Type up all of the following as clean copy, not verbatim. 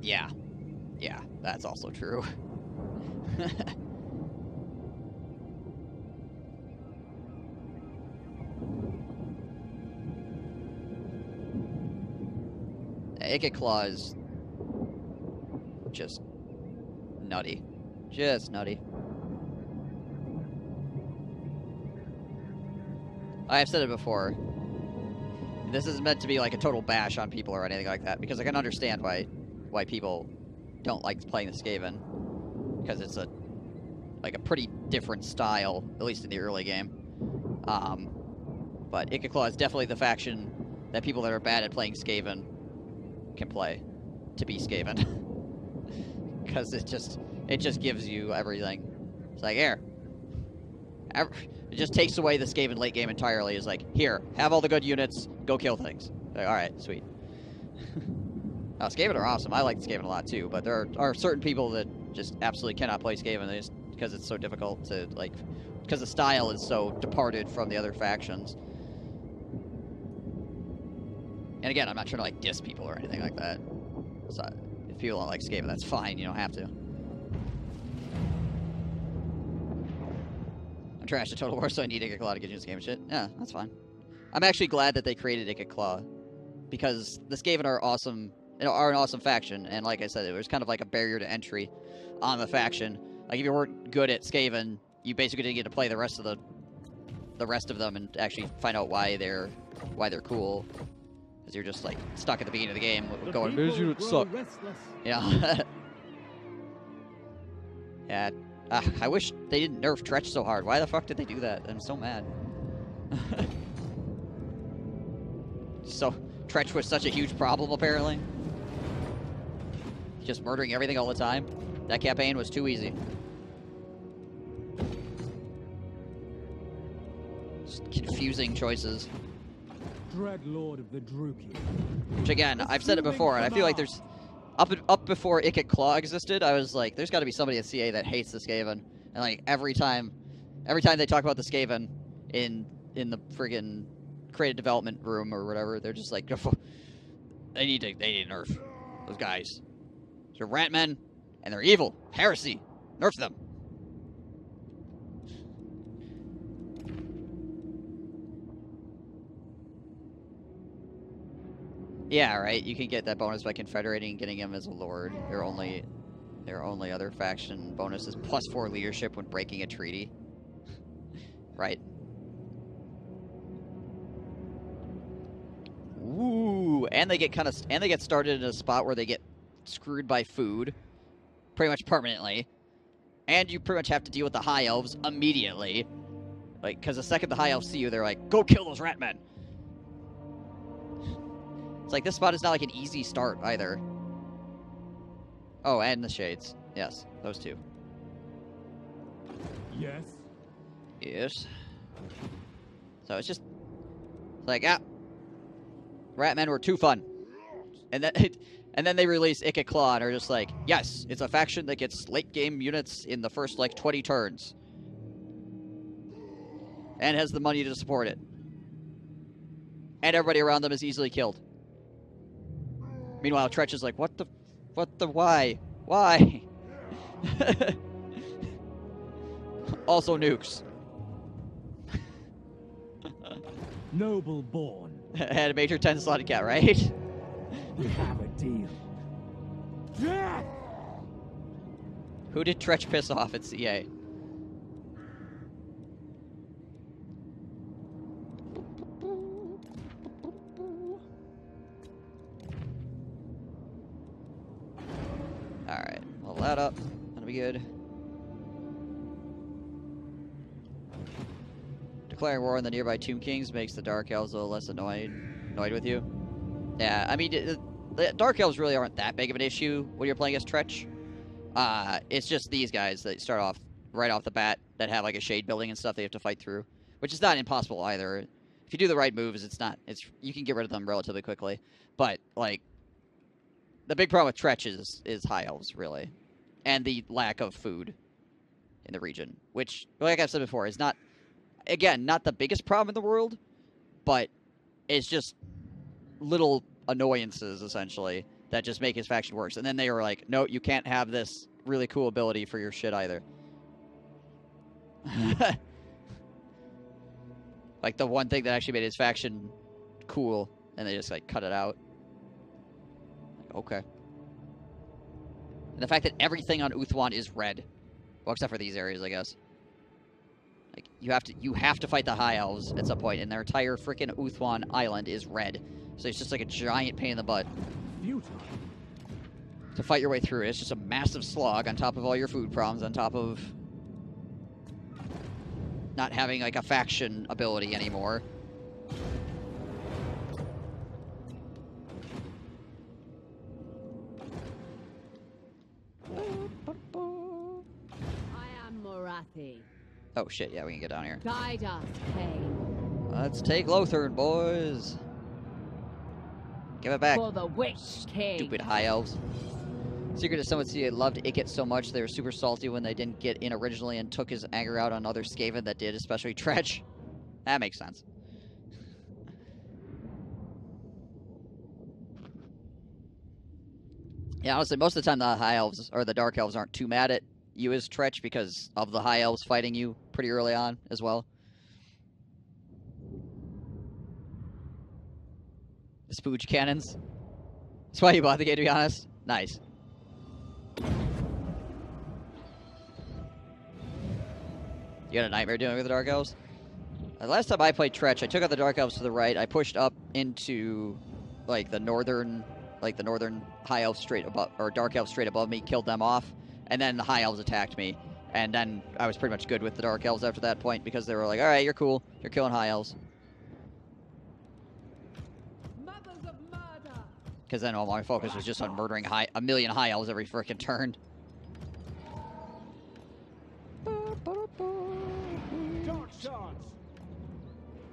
Yeah. Yeah, that's also true. Icket Claw is just nutty. Just nutty. I've said it before. This isn't meant to be like a total bash on people or anything like that, because I can understand why people don't like playing the Skaven, because it's a pretty different style, at least in the early game. But Icket Claw is definitely the faction that people that are bad at playing Skaven can play to be Skaven, because it just gives you everything. It's like, here. It just takes away the Skaven late game entirely. Is like, here, have all the good units, go kill things. Like, all right, sweet. Skaven are awesome. I like Skaven a lot too, but there are certain people that just absolutely cannot play Skaven just because it's so difficult to, like, because the style is so departed from the other factions. And again, I'm not trying to like diss people or anything like that. So if people don't like Skaven, that's fine. You don't have to. I'm trash to Total War, so I need Icket Claw to get you this game and shit. Yeah, that's fine. I'm actually glad that they created Icket Claw, because the Skaven are awesome. Are an awesome faction, and like I said, it was kind of like a barrier to entry on the faction. Like, if you weren't good at Skaven, you basically didn't get to play the rest of them and actually find out why they're cool. Because you're just like stuck at the beginning of the game going, "Those units suck." Yeah. Yeah. I wish they didn't nerf Tretch so hard. Why the fuck did they do that? I'm so mad. So Tretch was such a huge problem, apparently. Just murdering everything all the time. That campaign was too easy. Just confusing choices. Dreadlord of the Druki. Which again, I've said it before, and I feel like there's up before Icket Claw existed, I was like, there's got to be somebody at CA that hates the Skaven, and like every time they talk about the Skaven in the friggin' creative development room or whatever, they're just like, they need to nerf those guys. They're rat men, and they're evil. Heresy. Nerf them. Yeah, right. You can get that bonus by confederating and getting him as a lord. Their only other faction bonus is +4 leadership when breaking a treaty. Right. Ooh, and they get started in a spot where they get screwed by food, pretty much permanently, and you pretty much have to deal with the high elves immediately, like, because the second the high elves see you, they're like, "Go kill those rat men." It's like, this spot is not like an easy start either. Oh, and the shades. Yes, those two. Yes. Yes. So it's just like, Ratmen were too fun. And then they release Icket Claw and are just like, yes, it's a faction that gets late game units in the first like 20 turns. And has the money to support it. And everybody around them is easily killed. Meanwhile, Tretch is like, why? Why? Also nukes. Noble born. Had a major 10 slotted cat, right? We have a deal. Who did Tretch piss off at CA? Alright, level that up. That'll be good. Declaring war on the nearby Tomb Kings makes the Dark Elves a little less annoyed with you. Yeah, I mean, the Dark Elves really aren't that big of an issue when you're playing as Tretch. It's just these guys that start off right off the bat that have like a shade building and stuff they have to fight through, which is not impossible either. If you do the right moves, you can get rid of them relatively quickly. But like, the big problem with Tretch is high elves, really, and the lack of food in the region, which, like I've said before, is not, again, not the biggest problem in the world, but it's just little annoyances, essentially, that just make his faction worse. And then they were like, no, you can't have this really cool ability for your shit either. Like the one thing that actually made his faction cool, and they just like cut it out. Like, okay. And the fact that everything on Uthwan is red. Well, except for these areas, I guess. Like you have to fight the High Elves at some point, and their entire freaking Uthwan island is red. So it's just like a giant pain in the butt. To fight your way through it. It's just a massive slog on top of all your food problems, on top of not having like a faction ability anymore. I am Morathi. Oh shit, yeah, we can get down here. Guide us, Cain. Let's take Lothern, boys. Give it back. For the Witch King. Stupid High Elves. Secret is someone see loved Ikit so much they were super salty when they didn't get in originally and took his anger out on other Skaven that did, especially Tretch. That makes sense. Yeah, honestly, most of the time the High Elves or the Dark Elves aren't too mad at you as Tretch because of the High Elves fighting you pretty early on as well. The Spooge cannons. That's why you bought the game, to be honest. Nice. You had a nightmare dealing with the Dark Elves? The last time I played Tretch, I took out the Dark Elves to the right. I pushed up into like the northern High Elves straight above, or Dark Elves straight above me, killed them off, and then the High Elves attacked me. And then I was pretty much good with the Dark Elves after that point because they were like, all right, you're cool. You're killing High Elves. Because then all my focus was just on murdering a million High Elves every frickin' turn.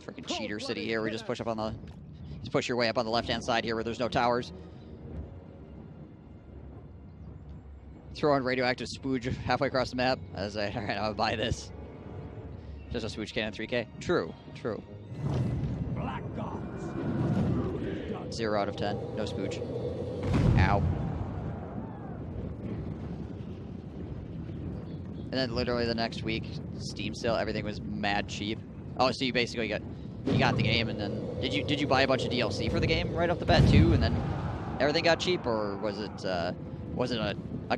Freaking cheater city here. We just push up on the... Just push your way up on the left-hand side here where there's no towers. Throw on radioactive spooge halfway across the map. I was like, alright, I'll buy this. Just a spooge cannon 3K. True. True. Black gods. 0 out of 10. No spooge. Ow. And then literally the next week, Steam sale, everything was mad cheap. Oh, so you basically got the game, and then did you buy a bunch of DLC for the game right off the bat too, and then everything got cheap, or was it a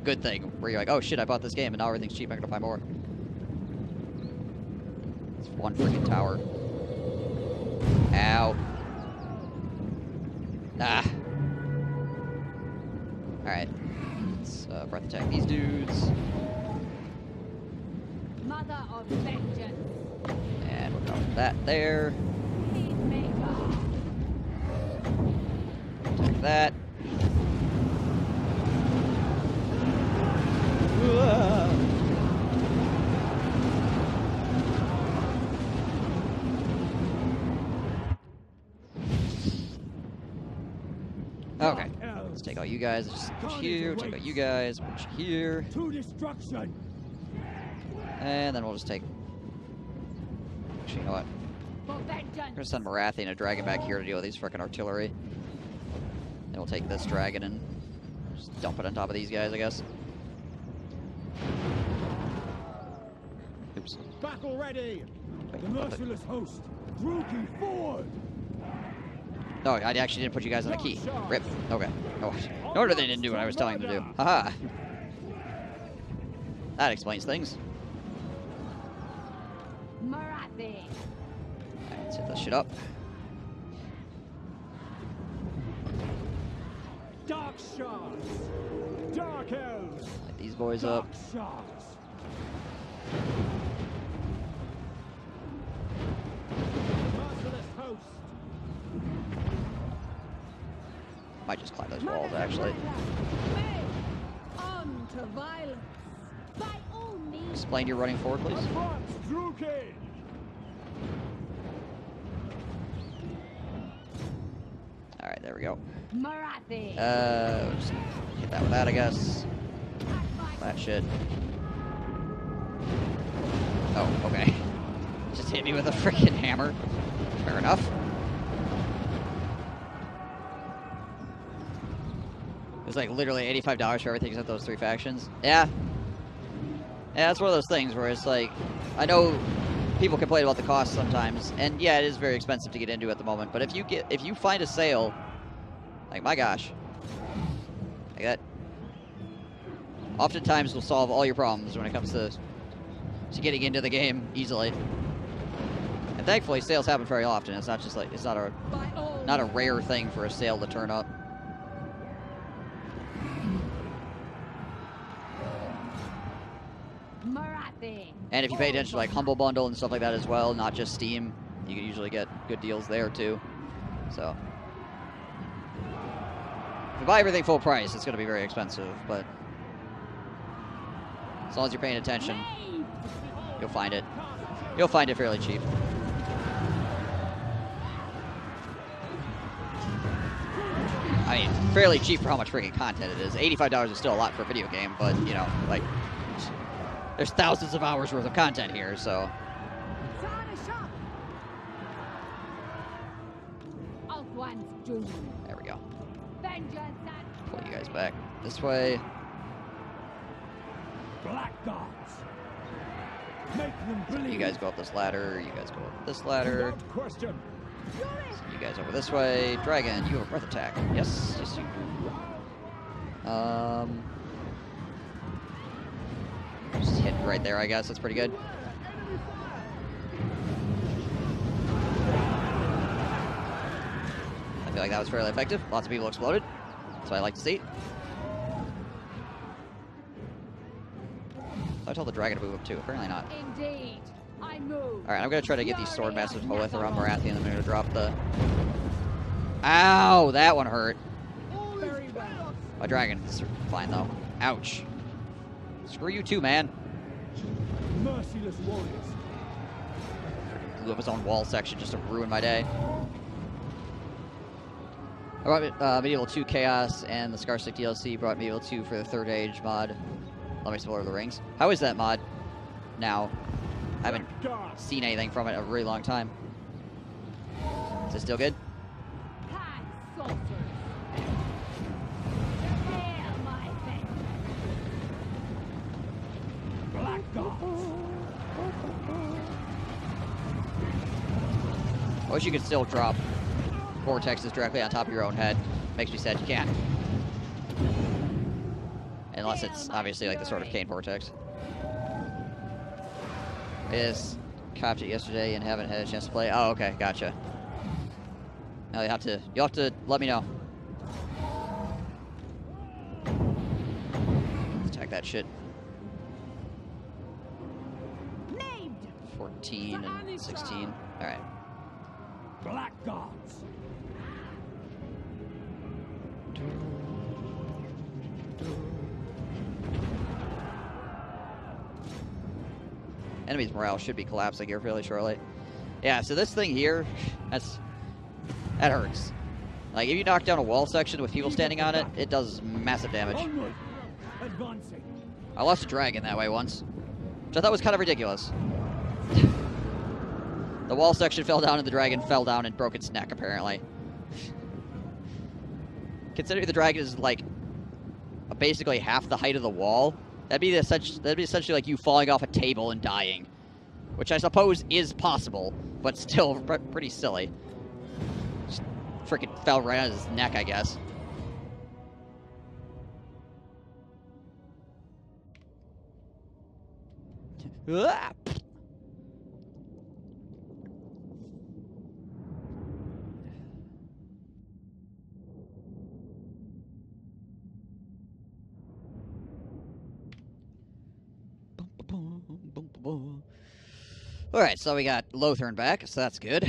good thing where you're like, oh shit, I bought this game and now everything's cheap, I'm gonna buy more. It's one freaking tower. Ow. Ah. Alright. Let's breath attack these dudes. Mother of vengeance. And we'll drop that there. Attack that. Okay, let's take all you guys, just push here, take out you guys, push here. To destruction. And then we'll just take... Actually, you know what? We're gonna send Morathi and a dragon back here to deal with these frickin' artillery. And we'll take this dragon and just dump it on top of these guys, I guess. Oops. Battle ready. Wait, The merciless host. Druki forward. No, I actually didn't put you guys on the key. Rip. Okay. Oh, no wonder they didn't do what I was telling them to do. Haha. That explains things. Morathi. Alright, let's hit this shit up. Dark shards. Dark elves. Light these boys up. Dark shards. Merciless host. Might just climb those walls, actually. On to violence. By all means. Explain your running forward, please. Advance, Druki. Alright, there we go. Morathi. We'll just hit that with that, I guess. That shit. Oh, okay. Just hit me with a freaking hammer. Fair enough. It's like literally $85 for everything except those 3 factions. Yeah. Yeah, it's one of those things where it's like, I know people complain about the cost sometimes, and yeah, it is very expensive to get into at the moment. But if you find a sale, like my gosh, like that, oftentimes will solve all your problems when it comes to getting into the game easily. And thankfully, sales happen very often. It's not just like it's not a rare thing for a sale to turn up. And if you pay attention to like Humble Bundle and stuff like that as well, not just Steam, you can usually get good deals there too. So if you buy everything full price, it's going to be very expensive, but as long as you're paying attention, you'll find it. You'll find it fairly cheap. I mean, fairly cheap for how much freaking content it is. $85 is still a lot for a video game, but, you know, like, there's thousands of hours worth of content here, so. There we go. Pull you guys back this way. Black Dogs. Make them So bleed. you guys go up this ladder. You guys go up this ladder. Without question. So you guys over this way. Dragon, you have a breath attack. Yes, yes you do. Just hit right there, I guess. That's pretty good. I feel like that was fairly effective. Lots of people exploded. That's what I like to see. I told the dragon to move up too. Apparently not. Indeed, I move. Alright, I'm going to try to get these sword masters to Holith around Marathi, and I'm going to drop the... Ow! That one hurt. Very well. My dragon's fine, though. Ouch. Screw you too, man. Merciless warriors. Blew up his own wall section just to ruin my day. I brought Medieval 2 Chaos, and the Scarstick DLC brought Medieval 2 for the Third Age mod. Let me explore the rings. How is that mod now? I haven't seen anything from it in a really long time. Is it still good? Hand sorcerers. Hail my vengeance. Black Dogs. I wish you could still drop vortexes directly on top of your own head. Makes me sad you can't. Unless it's obviously like the Sword of Cain vortex. I just copped it yesterday and haven't had a chance to play. Oh, okay, gotcha. Now you'll have to let me know. Let's attack that shit. Named. 14 and 16. Alright. Black Dogs. Enemy's morale should be collapsing here fairly shortly. Yeah, so this thing here, that hurts. Like, if you knock down a wall section with people standing on it, it does massive damage. Onward. Advancing. I lost a dragon that way once, which I thought was kind of ridiculous. The wall section fell down and the dragon fell down and broke its neck, apparently. Considering the dragon is, like, basically half the height of the wall, that'd be essentially like you falling off a table and dying. Which I suppose is possible, but still pretty silly. Just freaking fell right on his neck, I guess. Ah! Alright, so we got Lothern back, so that's good.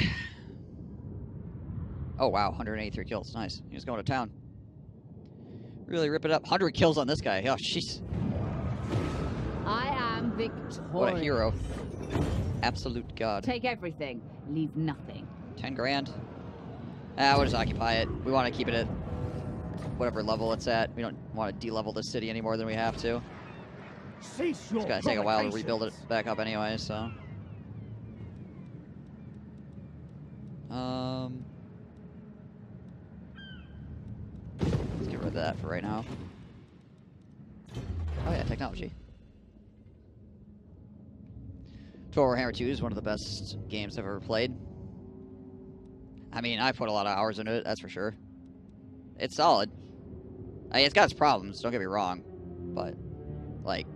Oh wow, 183 kills, nice. He was going to town. Really rip it up. 100 kills on this guy. Oh, jeez. I am victorious. What a hero. Absolute god. Take everything, leave nothing. 10 grand. We'll just occupy it. We want to keep it at whatever level it's at. We don't want to de-level this city any more than we have to. Cease your It's gonna take a while to rebuild it provocations. back up anyway, so. Let's get rid of that for right now. Oh yeah, technology. Warhammer 2 is one of the best games I've ever played. I mean, I put a lot of hours into it, that's for sure. It's solid. I mean, it's got its problems, don't get me wrong. But, like,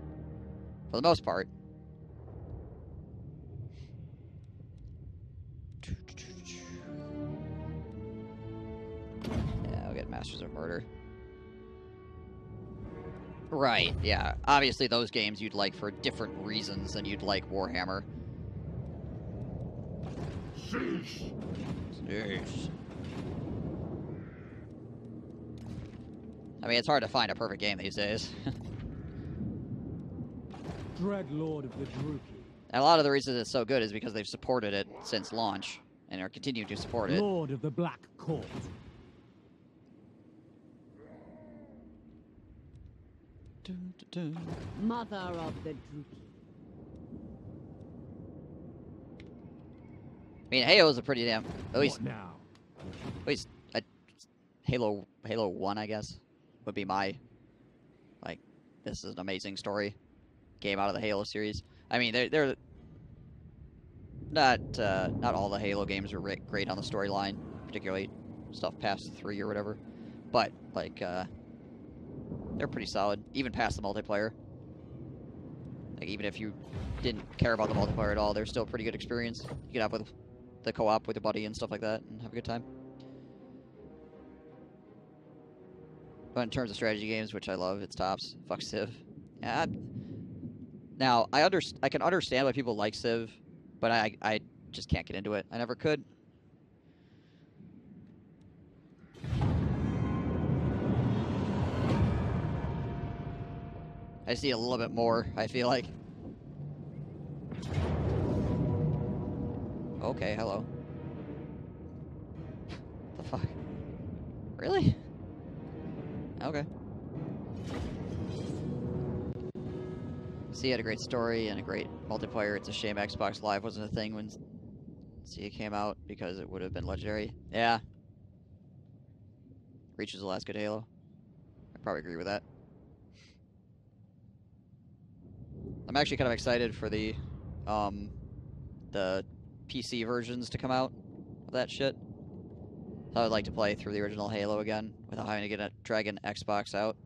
for the most part. Yeah, I'll get Masters of Murder. Right, yeah. Obviously those games you'd like for different reasons than you'd like Warhammer. Sheesh. I mean, it's hard to find a perfect game these days. Dreadlord of the Druki. And a lot of the reasons it's so good is because they've supported it since launch, and are continuing to support it. Lord of the Black Court. Mother of the Druki. I mean, Halo's a pretty damn... At least Halo 1, I guess, would be my... Like, this is an amazing story game out of the Halo series. I mean, they're not all the Halo games are great on the storyline, particularly stuff past 3 or whatever. But, like, they're pretty solid, even past the multiplayer. Like, even if you didn't care about the multiplayer at all, they're still a pretty good experience. You get up with the co-op with your buddy and stuff like that and have a good time. But in terms of strategy games, which I love, it's tops. Fuck Civ. Yeah. Now, I can understand why people like Civ, but I just can't get into it. I never could. I see a little bit more, I feel like. Okay, hello. The fuck? Really? Okay. C had a great story and a great multiplayer. It's a shame Xbox Live wasn't a thing when C came out, because it would have been legendary. Yeah. Reach was the last good Halo. I probably agree with that. I'm actually kind of excited for the PC versions to come out of that shit. I would like to play through the original Halo again without having to get a drag an Xbox out.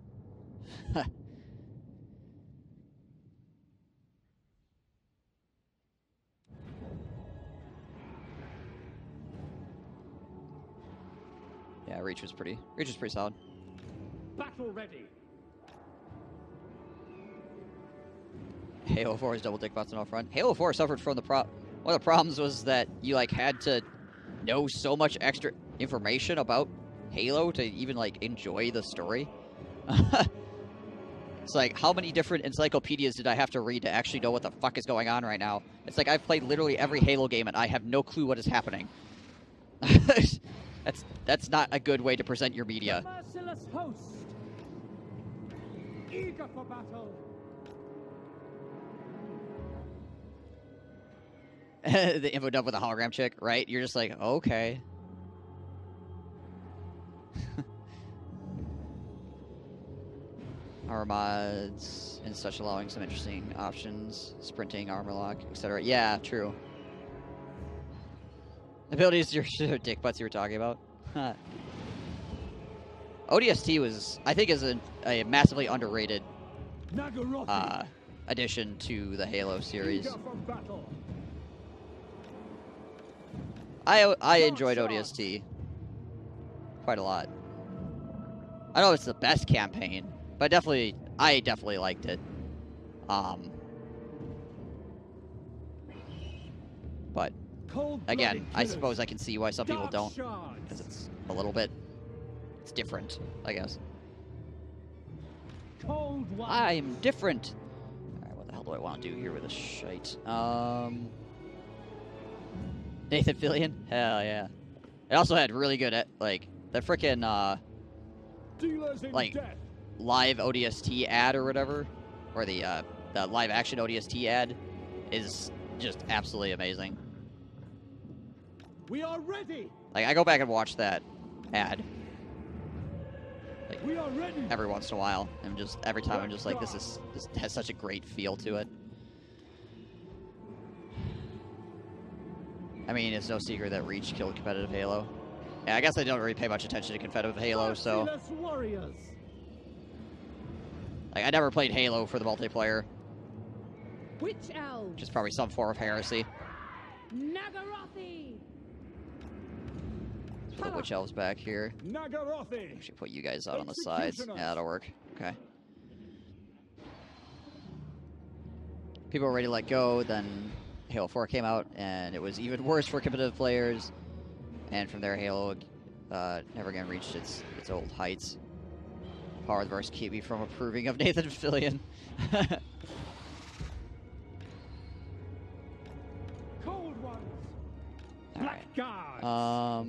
Yeah, Reach was pretty solid. Battle ready. Halo 4's double dick button off front. Halo 4 suffered from one of the problems was that you like had to know so much extra information about Halo to even like enjoy the story. It's like, how many different encyclopedias did I have to read to actually know what the fuck is going on right now? It's like I've played literally every Halo game and I have no clue what is happening. That's not a good way to present your media. The merciless host. Eager for battle. The info dump with a hologram chick, right? You're just like, okay. Armor mods and such, allowing some interesting options, sprinting, armor lock, etc. Yeah, true. Abilities, your dick butts you were talking about. ODST was, I think, is a massively underrated addition to the Halo series. I enjoyed ODST quite a lot. I don't know if it's the best campaign, but I definitely liked it. But again, I suppose I can see why some people don't, because it's a little bit, it's different, I guess. I'm different. All right, what the hell do I want to do here with this shite? Nathan Fillion? Hell yeah. It also had really good, like, the frickin', like, live ODST ad or whatever, or the live action ODST ad is just absolutely amazing. We are ready. Like, I go back and watch that ad, like, We are ready. every once in a while. And just every time I'm just like, this has such a great feel to it. I mean, it's no secret that Reach killed competitive Halo. Yeah, I guess I don't really pay much attention to competitive Halo, so Warriors. like, I never played Halo for the multiplayer, Witch elves. which is probably some form of heresy. Nagarothi. Let's put the Witch Elves back here. Nagarothi. Actually, put you guys out on the sides. Yeah, that'll work. Okay. People were ready to let go, then Halo 4 came out, and it was even worse for competitive players. And from there, Halo never again reached its old heights. Power of the verse keep me from approving of Nathan Fillion. Cold ones. Alright. Guards.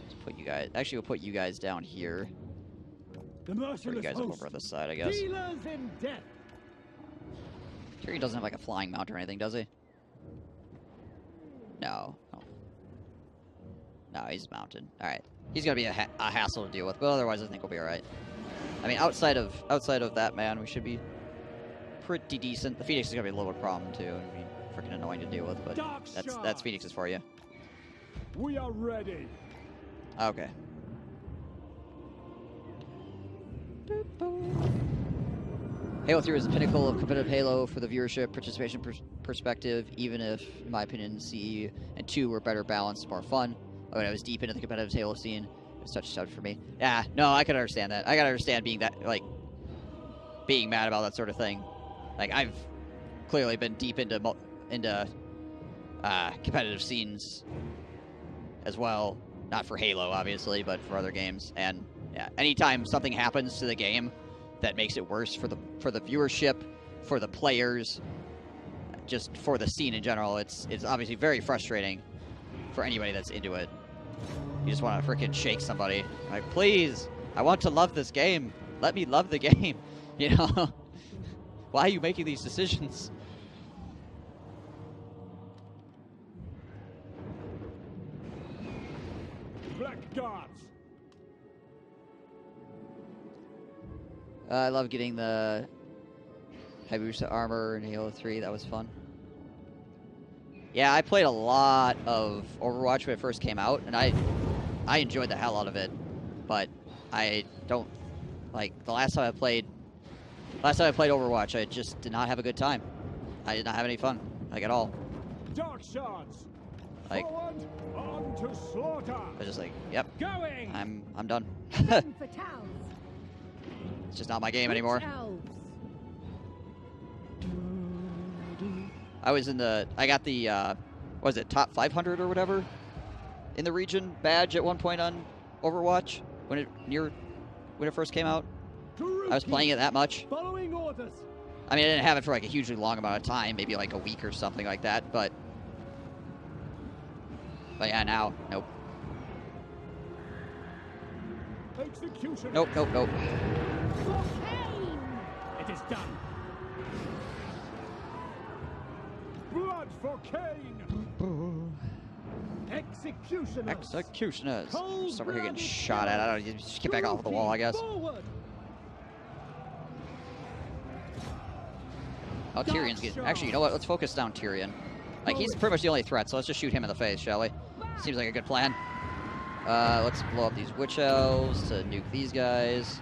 Let's put you guys. Actually, we'll put you guys down here. The Put you merciless guys up host. over on this side, I guess. Dealers in death. Tyrion doesn't have like a flying mount or anything, does he? No. Oh. No, he's mounted. All right. He's gonna be a hassle to deal with, but otherwise, I think we'll be all right. I mean, outside of that man, we should be pretty decent. The Phoenix is gonna be a little problem too. I mean, freaking annoying to deal with, but that's Phoenix's for you. We are ready. Okay. Halo 3 is the pinnacle of competitive Halo for the viewership participation perspective, even if, in my opinion, CE and 2 were better balanced, more fun. When I was deep into the competitive Halo scene, it was such a touch for me. Yeah, no, I can understand that. I can understand being mad about that sort of thing. Like, I've clearly been deep into competitive scenes as well. Not for Halo, obviously, but for other games. And yeah, anytime something happens to the game that makes it worse for the viewership, for the players, just for the scene in general, it's obviously very frustrating for anybody that's into it. You just want to freaking shake somebody. Like, please, I want to love this game. Let me love the game. You know? Why are you making these decisions? Black Guards. I love getting the Hayabusa armor in Halo 3. That was fun. Yeah, I played a lot of Overwatch when it first came out, and I enjoyed the hell out of it. But I don't like the last time I played Overwatch. I just did not have a good time. I did not have any fun, like at all. Dark shards. Like, Forward, on to slaughter. I was just like, yep, Going. I'm done. Fen fatals. It's just not my game anymore. Witch elves. I got the, what was it, top 500 or whatever in the region badge at one point on Overwatch when it first came out. I was playing it that much. Following orders. I mean, I didn't have it for like a hugely long amount of time, maybe like a week or something like that, but yeah, now, nope. Execution. Nope. For Cain. It is done. Blood for Cain. Executioners. Executioners. Cold Just over here getting blooded shot at. I don't know, just get back off the wall, I guess. Forward. Oh, Tyrion's getting... Actually, you know what? Let's focus down Tyrion. Like, he's pretty much the only threat, so let's just shoot him in the face, shall we? Seems like a good plan. Let's blow up these Witch Elves to nuke these guys.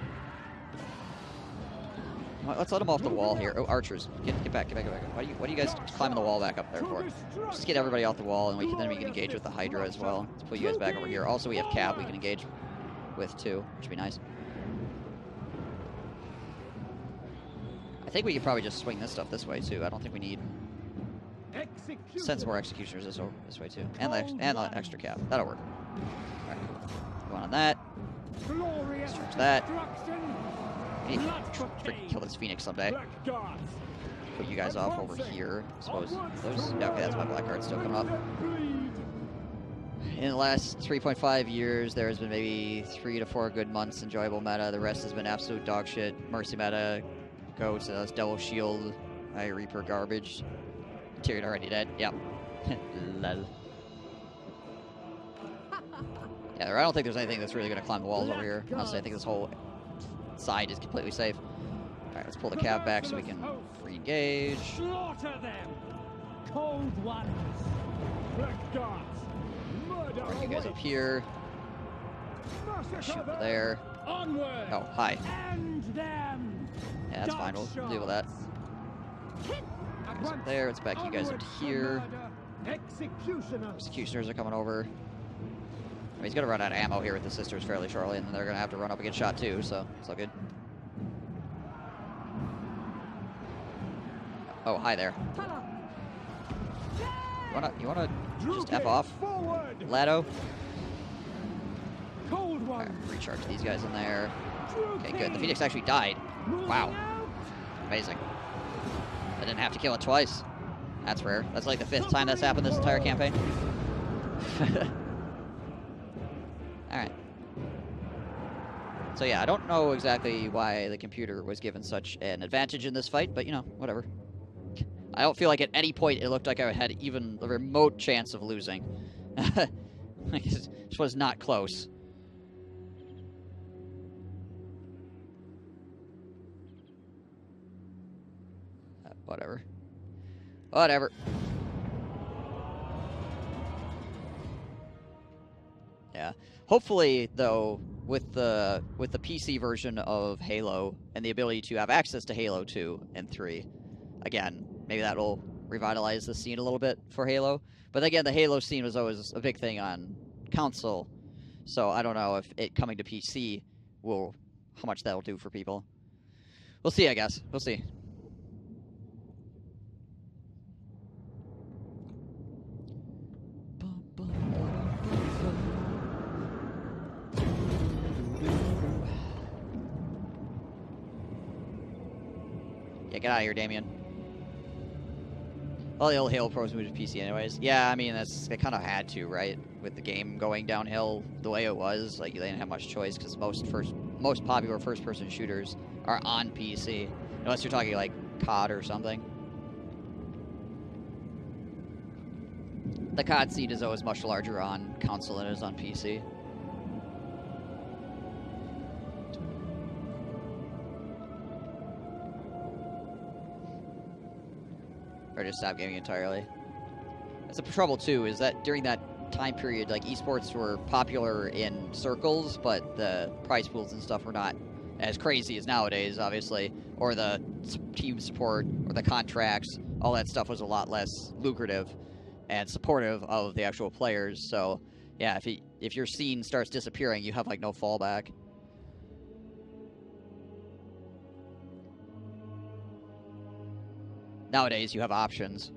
Let's let them off the wall here. Oh, archers. Get back. What are you guys climbing the wall back up there for? Just get everybody off the wall, and then we can engage with the Hydra as well. Let's put you guys back over here. Also, we have Cap we can engage with, too, which would be nice. I think we could probably just swing this stuff this way, too. I don't think we need... Send some more Executioners this way, too. And the extra Cap. That'll work. Alright. Go on that. Search that. I need to freaking kill this Phoenix someday. Put you guys off over here. I suppose those... Yeah, okay, that's my black card still coming up. In the last 3.5 years, there has been maybe 3 to 4 good months enjoyable meta. The rest has been absolute dog shit. Mercy meta, goats, double shield, Reaper garbage. Tyrion already dead. Yep. Lol. Yeah, I don't think there's anything that's really going to climb the walls over here. Honestly, I think this whole side is completely safe. All right, let's pull the cav back so we can re-engage. Slaughter them! Cold ones! Black gods! Murder Bring you guys up awaits. here. Massacre Shoot them! there. Onward! Oh, hi. End them! Yeah, that's fine. We'll deal with that. Guys up there. Let's back you guys up to here. Executioners! Executioners are coming over. I mean, he's going to run out of ammo here with the sisters fairly shortly, and then they're going to have to run up and get shot too, so it's all good. Oh, hi there. You wanna just F off? Forward! Lado? Cold All right, one! recharge these guys in there. Okay, good. The Phoenix actually died. Wow. Amazing. I didn't have to kill it twice. That's rare. That's like the 5th time that's happened this entire campaign. Alright. So yeah, I don't know exactly why the computer was given such an advantage in this fight, but you know, whatever. I don't feel like at any point it looked like I had even a remote chance of losing. This was not close. Whatever. Whatever. Yeah. Hopefully, though, with the PC version of Halo and the ability to have access to Halo 2 and 3, again, maybe that'll revitalize the scene a little bit for Halo. But again, the Halo scene was always a big thing on console, so I don't know if it coming to PC how much that'll do for people. We'll see, I guess. We'll see. Yeah, get out of here, Damien. Well, the old Halo pros moved to PC anyways. Yeah, I mean, they kind of had to, right? With the game going downhill the way it was, like, they didn't have much choice because most popular first-person shooters are on PC. Unless you're talking, like, COD or something. The COD scene is always much larger on console than it is on PC. Or just stop gaming entirely. That's the trouble too, is that during that time period, like, esports were popular in circles, but the prize pools and stuff were not as crazy as nowadays, obviously. Or the team support, or the contracts, all that stuff was a lot less lucrative and supportive of the actual players. So, yeah, if your scene starts disappearing, you have, like, no fallback. Nowadays, you have options.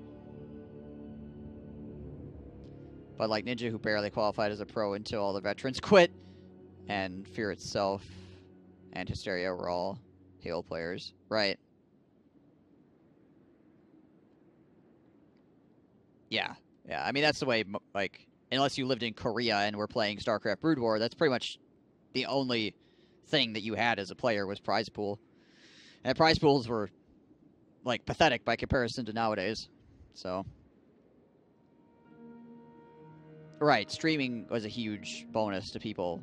But like Ninja, who barely qualified as a pro until all the veterans quit, and Fear itself and Hysteria were all Halo players. Right. Yeah. Yeah, I mean, that's the way, like, unless you lived in Korea and were playing StarCraft Brood War, that's pretty much the only thing that you had as a player was prize pool. And prize pools were, like, pathetic by comparison to nowadays. So, right, streaming was a huge bonus to people.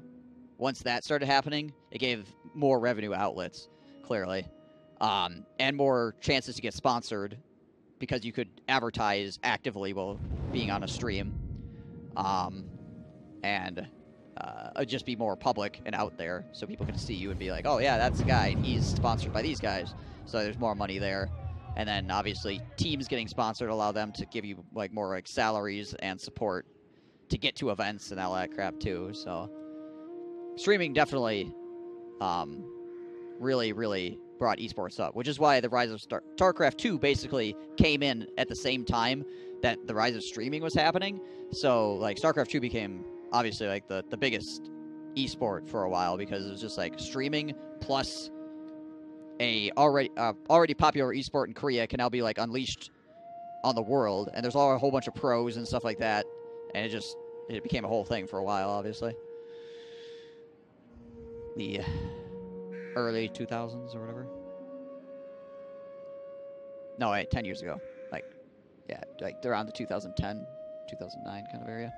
Once that started happening, it gave more revenue outlets, clearly, and more chances to get sponsored because you could advertise actively while being on a stream, and just be more public and out there so people can see you and be like, oh yeah, that's the guy, and he's sponsored by these guys, so there's more money there. And then obviously teams getting sponsored allow them to give you, like, more, like, salaries and support to get to events and all that crap too. So streaming definitely really, really brought esports up, which is why the rise of StarCraft 2 basically came in at the same time that the rise of streaming was happening. So, like, StarCraft 2 became obviously, like, the biggest esport for a while because it was just, like, streaming plus a already popular esport in Korea can now be, like, unleashed on the world, and there's a whole bunch of pros and stuff like that, and it became a whole thing for a while, obviously. The early 2000s or whatever. No, wait, 10 years ago. Like, yeah, like around the 2010, 2009 kind of area.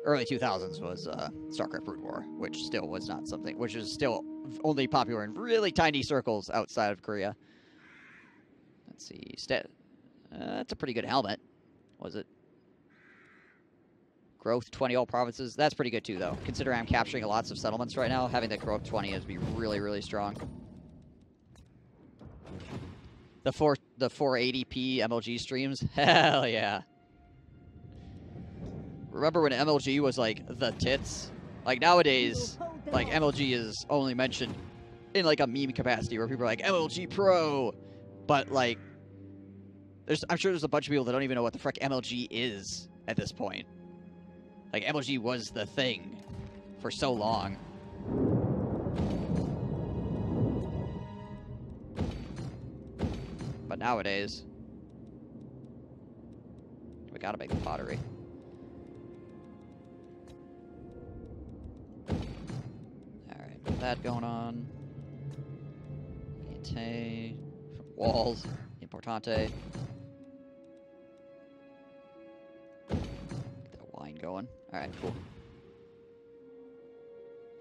early 2000s was StarCraft Brood War, which still was not something, which is still only popular in really tiny circles outside of Korea. Let's see, that's a pretty good helmet. Was it? Growth 20 all provinces. That's pretty good too, though. Considering I'm capturing lots of settlements right now, having that growth 20 is be really, really strong. The 480p MLG streams, hell yeah. Remember when MLG was like the tits? Like nowadays, like MLG is only mentioned in like a meme capacity where people are like MLG Pro, but like, I'm sure there's a bunch of people that don't even know what the frick MLG is at this point. Like MLG was the thing for so long. But nowadays, we gotta make the pottery. Alright, got that going on. Ante, walls, importante. Get that wine going. Alright, cool.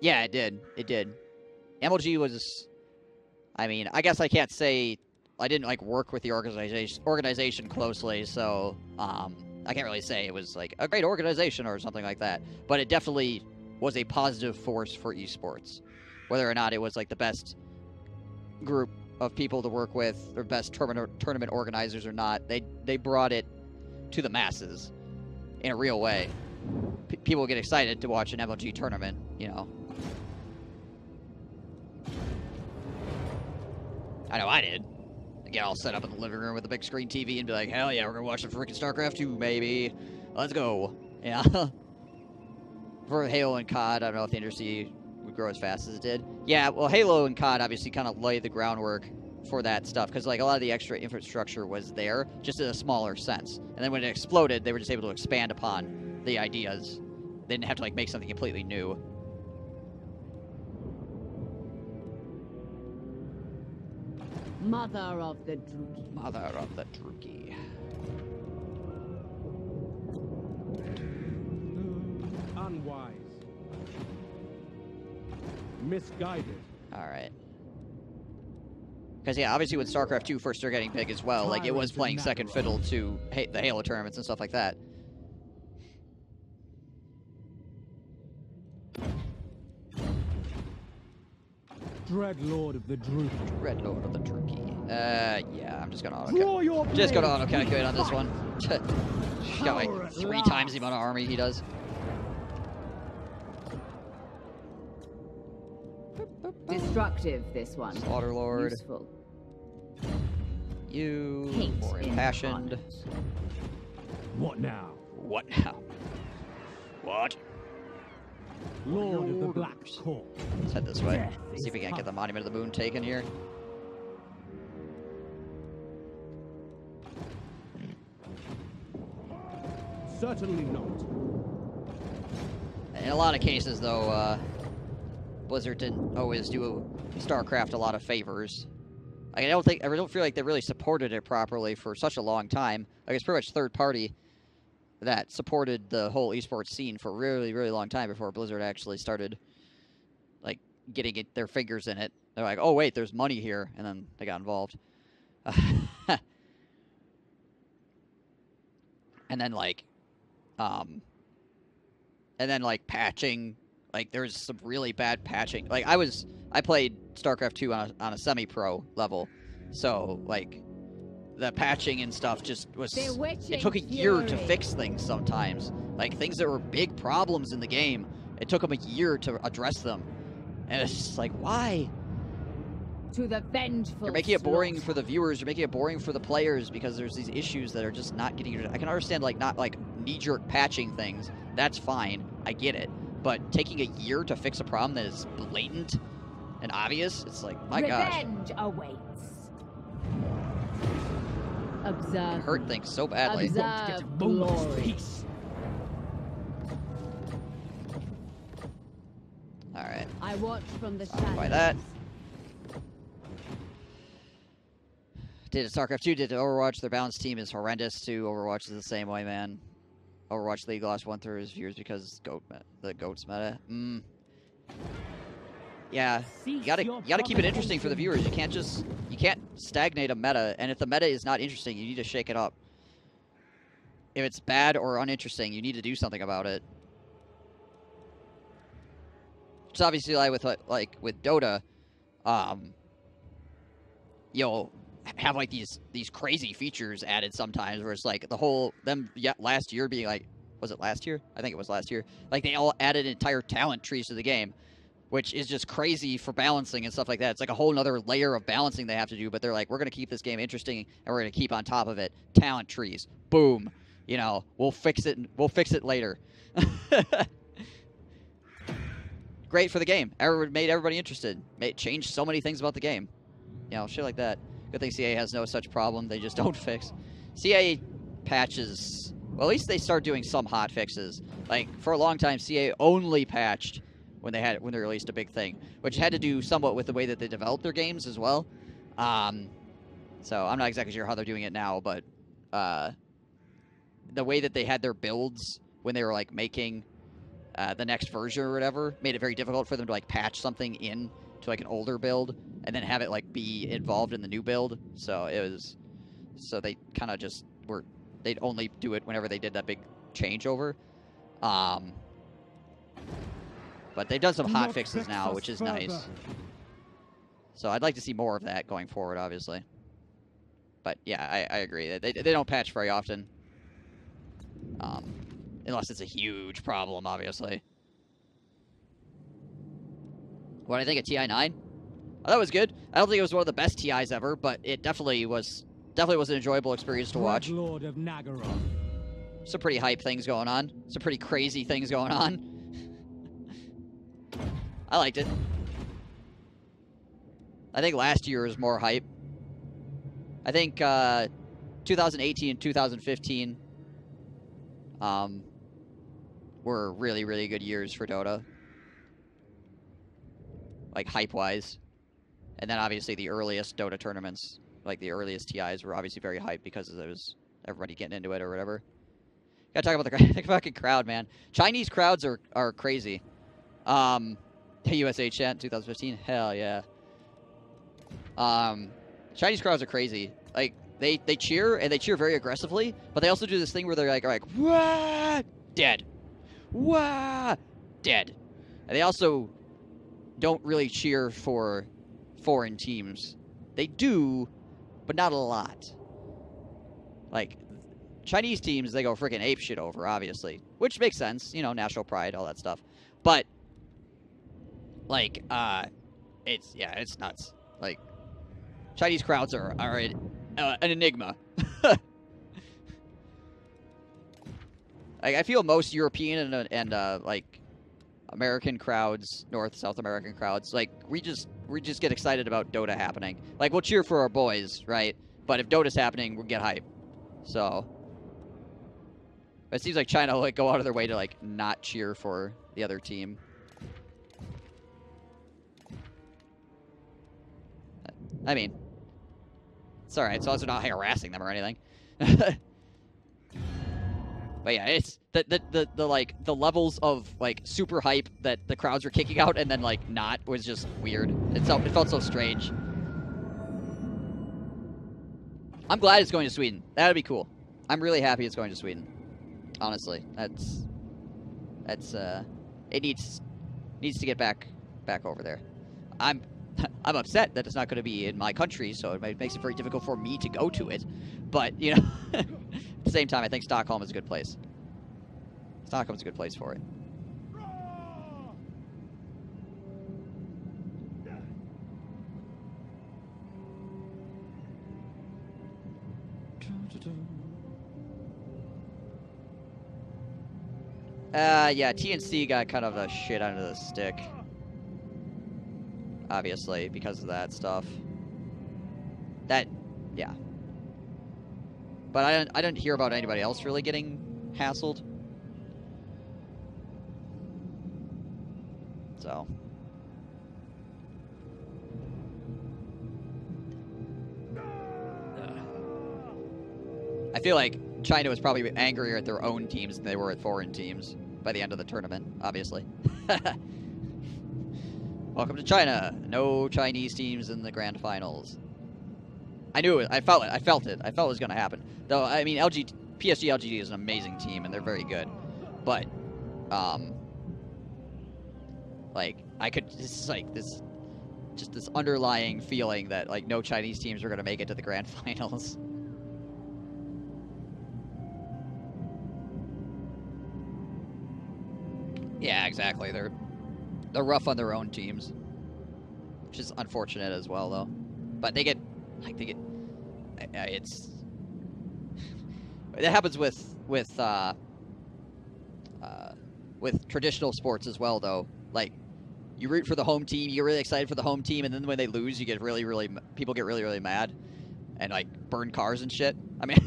Yeah, it did. It did. MLG was, I mean, I guess I can't say I didn't like work with the organization closely, so I can't really say it was like a great organization or something like that. But it definitely was a positive force for esports. Whether or not it was like the best group of people to work with or best tournament organizers or not, they brought it to the masses in a real way. People get excited to watch an MLG tournament, you know. I know I did. Get all set up in the living room with a big screen TV and be like, hell yeah, we're gonna watch some freaking StarCraft 2, baby. Let's go. Yeah. For Halo and COD, I don't know if the industry would grow as fast as it did. Yeah, well, Halo and COD obviously kind of laid the groundwork for that stuff, because like a lot of the extra infrastructure was there, just in a smaller sense. And then when it exploded, they were just able to expand upon the ideas. They didn't have to like make something completely new. Mother of the Druki. Mother of the Druki. Unwise. Misguided. Alright. Because, yeah, obviously when StarCraft 2 first started getting big as well, like, it was playing second fiddle to the Halo tournaments and stuff like that. Dreadlord of the Druki. Dreadlord of the Druki. Yeah, I'm just gonna auto-calculate on this one. He's got like 3 times the amount of army he does. Destructive, this one. Slaughterlord. Useful. You, Hate more impassioned. What now? What now? What? Lord of the Black Court. Let's head this way. See if we can't get the Monument of the Moon taken here. Certainly not. In a lot of cases, though, Blizzard didn't always do StarCraft a lot of favors. Like, I don't feel like they really supported it properly for such a long time. Like, it's pretty much third party that supported the whole esports scene for a really, really long time before Blizzard actually started, like, getting their fingers in it. They're like, oh, wait, there's money here, and then they got involved. And then, like, patching. Like, there's some really bad patching. Like, I played StarCraft 2 on a semi-pro level. So, like, the patching and stuff just was... It took a year to fix things sometimes. Like, things that were big problems in the game, it took them a year to address them. And it's just like, why? To the vengeful You're making it boring for the viewers. You're making it boring for the players because there's these issues that are just not getting... I can understand, like, not, like, knee-jerk patching things. That's fine. I get it. But taking a year to fix a problem that is blatant and obvious, it's like, my gosh. Revenge awaits. Observe. It hurt things so badly. Observe glory. Alright. I watch from the shadows. By that. Did it StarCraft 2, did it Overwatch. Their balance team is horrendous too. Overwatch is the same way, man. Overwatch League lost 1/3 of its viewers because the goats meta. Yeah, you gotta keep it interesting for the viewers. You can't stagnate a meta, and if the meta is not interesting, you need to shake it up. If it's bad or uninteresting, you need to do something about it. It's obviously like with Dota, you'll have like these crazy features added sometimes where it's like last year being like, was it last year? I think it was last year. Like they all added entire talent trees to the game, which is just crazy for balancing and stuff like that. It's like a whole nother layer of balancing they have to do, but they're like, we're going to keep this game interesting and we're going to keep on top of it. Talent trees. Boom. You know, we'll fix it later. Great for the game. Made everybody interested. Changed so many things about the game. You know, shit like that. Good thing CA has no such problem. They just don't fix. CA patches. Well, at least they start doing some hot fixes. Like for a long time, CA only patched when they released a big thing, which had to do somewhat with the way that they develop their games as well. So I'm not exactly sure how they're doing it now, but the way that they had their builds when they were like making the next version or whatever made it very difficult for them to like patch something in to like an older build and then have it like be involved in the new build. So they kind of just they'd only do it whenever they did that big changeover. But they've done some hot fixes now, which is nice. So I'd like to see more of that going forward, obviously. But yeah, I agree. They don't patch very often. Unless it's a huge problem, obviously. What do I think of TI9? I thought it was good. I don't think it was one of the best TIs ever, but it definitely was an enjoyable experience to watch. Lord of Nagaroth. Some pretty hype things going on. Some pretty crazy things going on. I liked it. I think last year was more hype. I think 2018 and 2015 were really, really good years for Dota. Like, hype-wise. And then, obviously, the earliest Dota tournaments, like the earliest TIs, were obviously very hyped because there was everybody getting into it or whatever. Gotta talk about the fucking crowd, man. Chinese crowds are crazy. USA Chant 2015, hell yeah. Chinese crowds are crazy. Like, they cheer, and they cheer very aggressively, but they also do this thing where they're like, wah, dead. Wah, dead. And they also don't really cheer for foreign teams. They do, but not a lot. Like, Chinese teams, they go freaking apeshit over, obviously. Which makes sense, you know, national pride, all that stuff. But, like, it's nuts. Like, Chinese crowds are an enigma. Like, I feel most European and like American crowds, South American crowds, like we just get excited about Dota happening. Like, we'll cheer for our boys, right? But if Dota's happening, we'll get hype. So it seems like China will like go out of their way to like not cheer for the other team. I mean, it's alright, so they're not harassing them or anything. But yeah, it's the levels of like super hype that the crowds were kicking out and then like not was just weird. It felt so strange. I'm glad it's going to Sweden. That'd be cool. I'm really happy it's going to Sweden. Honestly, it needs to get back over there. I'm upset that it's not going to be in my country, so it makes it very difficult for me to go to it. But, you know, at the same time, I think Stockholm is a good place. Stockholm's a good place for it. Yeah, TNC got kind of a shit under the stick. Obviously, because of that stuff. Yeah. But I didn't hear about anybody else really getting hassled. So. I feel like China was probably angrier at their own teams than they were at foreign teams by the end of the tournament, obviously. Welcome to China. No Chinese teams in the grand finals. I knew it. I felt it. I felt it. I felt it was going to happen. Though, I mean, PSG LGD is an amazing team, and they're very good. But, like, I could, this underlying feeling that, like, no Chinese teams are going to make it to the grand finals. Yeah, exactly. They're rough on their own teams, which is unfortunate as well, though. But it's it happens with traditional sports as well, though. Like, you root for the home team, you're really excited for the home team, and then when they lose, you get people get really mad and like burn cars and shit. I mean,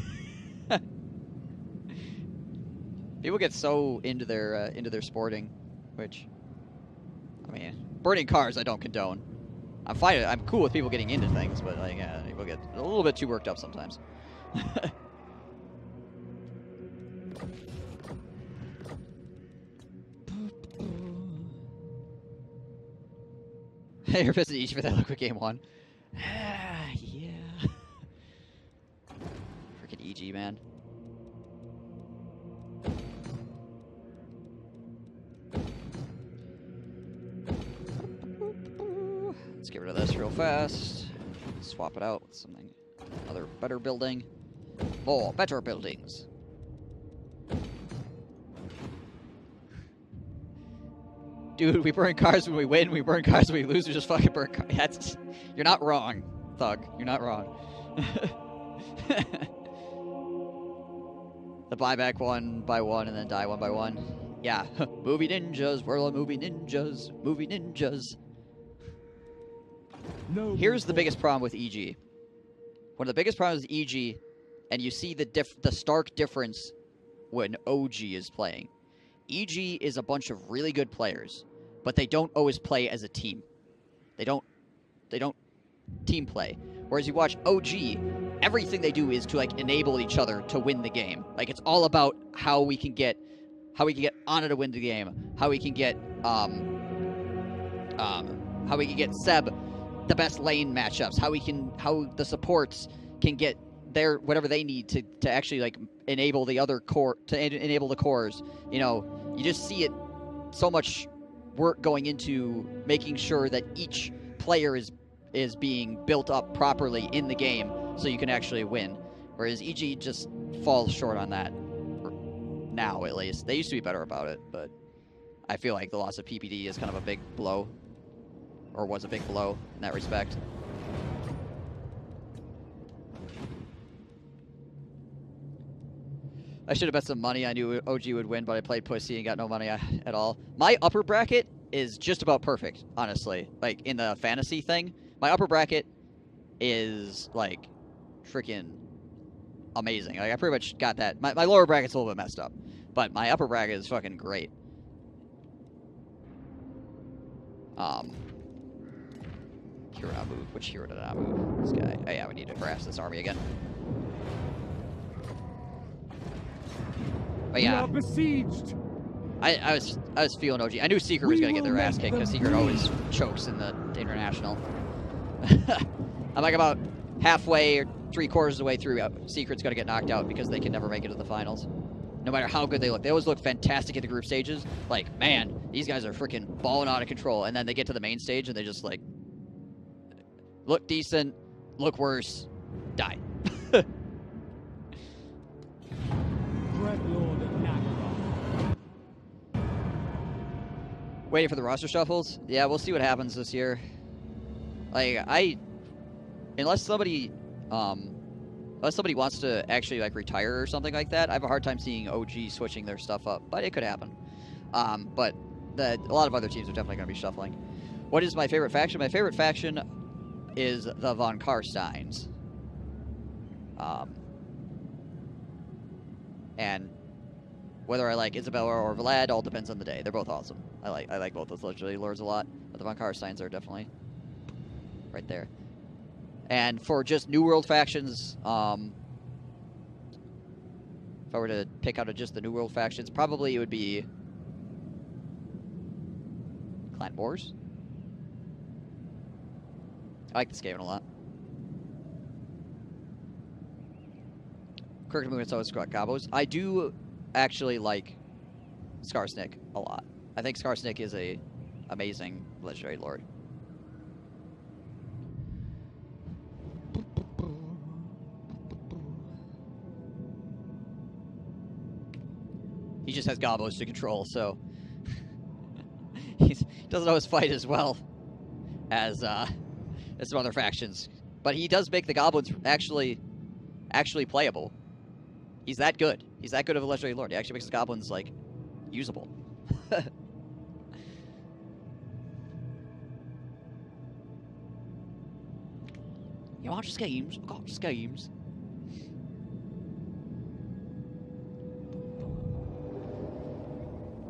people get so into their sporting, which, I mean, burning cars I don't condone. I'm fine. I'm cool with people getting into things, but like, yeah, people get a little bit too worked up sometimes. Hey, you're visiting each for that liquid game one. Yeah. Freaking EG, man. Let's get rid of this real fast. Swap it out with something. Another better building. More better buildings. Dude, we burn cars when we win, we burn cars when we lose, we just fucking burn cars. You're not wrong, Thug. You're not wrong. The buyback 1 by 1 and then die 1 by 1. Yeah. Movie ninjas, we're all movie ninjas. Movie ninjas. No. Here's the biggest problem with EG. One of the biggest problems with EG, and you see the stark difference when OG is playing. EG is a bunch of really good players, but they don't always play as a team. They don't team play. Whereas you watch OG, everything they do is to like enable each other to win the game. Like, it's all about how we can get Ana to win the game, how we can get Seb the best lane matchups, how the supports can get their whatever they need to actually like enable the other core, to enable the cores. You know, you just see it so much work going into making sure that each player is being built up properly in the game so you can actually win. Whereas EG just falls short on that now, at least. They used to be better about it, but I feel like the loss of PPD is kind of a big blow, or was a big blow in that respect. I should have bet some money. I knew OG would win, but I played pussy and got no money at all. My upper bracket is just about perfect, honestly. Like, in the fantasy thing, my upper bracket is, like, freaking amazing. Like, I pretty much got that. My lower bracket's a little bit messed up, but my upper bracket is fucking great. Hero not move. Which hero did not move? This guy. Oh yeah, we need to harass this army again. But yeah, We are besieged. I was feeling OG. I knew Secret was gonna get their ass kicked because Secret always chokes in the international. I'm like about halfway or 3/4 of the way through. Secret's gonna get knocked out because they can never make it to the finals. No matter how good they look. They always look fantastic at the group stages. Like, man, these guys are freaking balling out of control. And then they get to the main stage and they just, like, look decent, look worse, die. Waiting for the roster shuffles? Yeah, we'll see what happens this year. Like, unless somebody wants to actually, like, retire or something like that, I have a hard time seeing OG switching their stuff up, but it could happen. But a lot of other teams are definitely going to be shuffling. What is my favorite faction? My favorite faction is the Von Karsteins. And whether I like Isabella or Vlad all depends on the day. They're both awesome. I like both those legendary lords a lot, but the Von Karsteins are definitely right there. And for just New World factions, If I were to pick out just the New World factions, probably it would be Clan Wars. I like this game a lot. Correct movements always got gobos. I do actually like Skarsnik a lot. I think Skarsnik is a amazing legendary lord. He just has gobos to control, so he doesn't always fight as well as some other factions. But he does make the goblins actually playable. He's that good. He's that good of a legendary lord. He actually makes the goblins like usable. You want schemes? I got schemes.